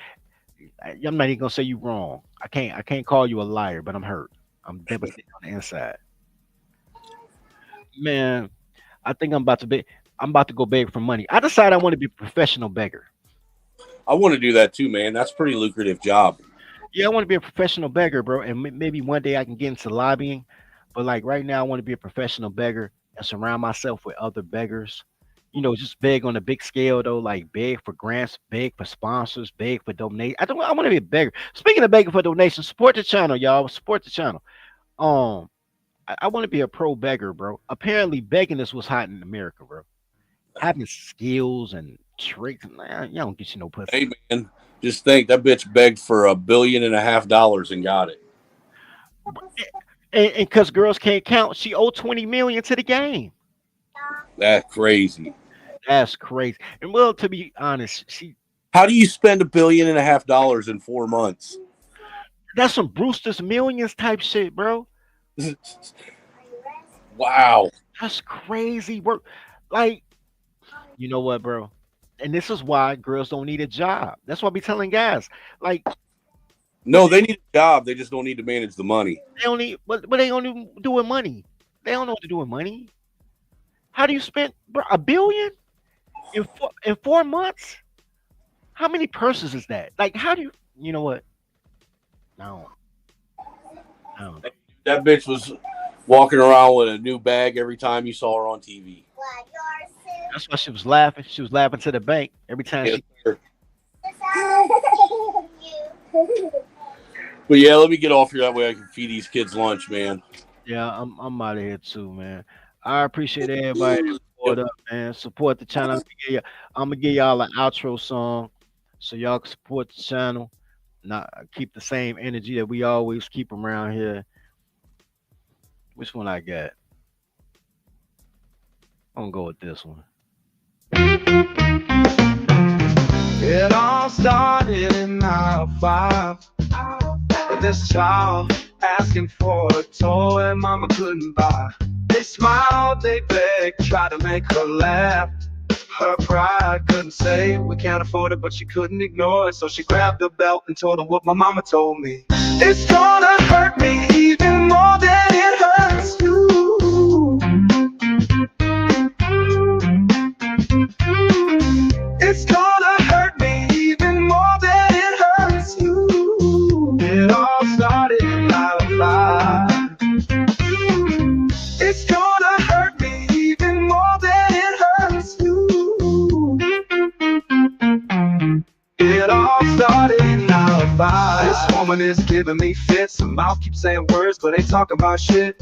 I'm not even gonna say you wrong. I can't call you a liar, but I'm hurt. I'm devastated on the inside. Man, I think I'm about to go beg for money. I decided I want to be a professional beggar. I want to do that too, man. That's a pretty lucrative job. Yeah, I want to be a professional beggar, bro. And maybe one day I can get into lobbying. But like right now, I want to be a professional beggar and surround myself with other beggars. You know, just beg on a big scale though, like beg for grants, beg for sponsors, beg for donate. I want to be a beggar. Speaking of begging for donations, support the channel, y'all. Support the channel. Um, I want to be a pro beggar, bro. Apparently, begging is what's hot in America, bro. Having skills and tricks, man, y'all don't get you no pussy. Hey, man, just think that bitch begged for $1.5 billion and got it. And because girls can't count, she owed 20 million to the game. That's crazy. That's crazy. And well, to be honest, How do you spend $1.5 billion in 4 months? that's some Brewster's Millions type shit, bro. Wow. That's crazy work. Like, you know what, bro? And this is why girls don't need a job. That's why I be telling guys, like, No, they need a job. They just don't need to manage the money. they only, but they only doing money. They don't know what to do with money. How do you spend, bro, $1 billion in 4 months? How many purses is that? Like, how do you, you know what? No, no. That bitch was walking around with a new bag every time you saw her on TV. That's why she was laughing. She was laughing to the bank every time Yes, she. sir. But yeah, let me get off here. That way I can feed these kids lunch, man. Yeah, I'm out of here too, man. I appreciate everybody that support up, man. Support the channel. I'm gonna give y'all an outro song so y'all can support the channel. Not keep the same energy that we always keep around here. Which one I got? I'm gonna go with this one. It all started in '05 with this child asking for a toy mama couldn't buy. They smiled, they begged, tried to make her laugh. Her pride couldn't say we can't afford it, but she couldn't ignore it. So she grabbed the belt and told her what my mama told me. It's gonna hurt me even more than it hurts you. It's gonna hurt me even more than it hurts you. It all started in '05. It's gonna hurt me even more than it hurts you. woman is giving me fits. Her mouth keeps saying words, but ain't talking about shit.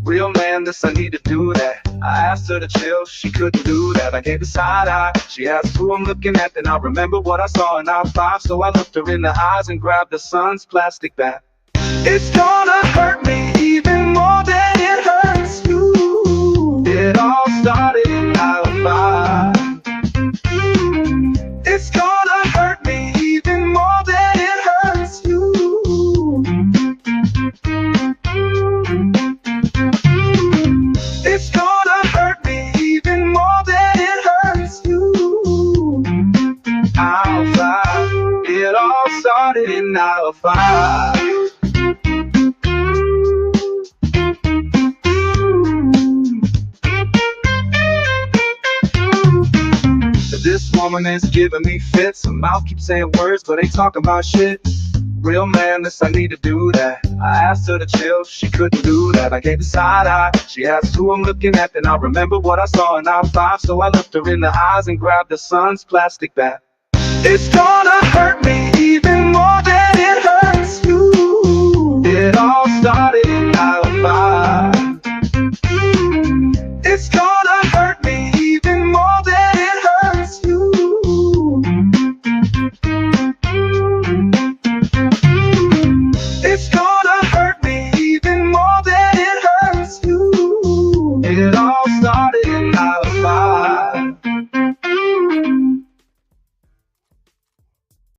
Real man, this I need to do that. I asked her to chill, she couldn't do that. I gave her side eye, she asked who I'm looking at. Then I remember what I saw in aisle 5. So I looked her in the eyes and grabbed her son's plastic bat. It's gonna hurt me even more than it hurts you. It all started in aisle 5. It's gonna hurt me even more than it hurts you. It's gonna hurt me even more than it hurts you. Aisle 5. It all started in aisle 5. This woman is giving me fits. Her mouth keeps saying words, but ain't talking about shit. Real man, this I need to do that. I asked her to chill, she couldn't do that. I gave her side eye, she asked who I'm looking at. Then I remember what I saw in aisle 5. So I looked her in the eyes and grabbed her son's plastic bat. It's gonna hurt me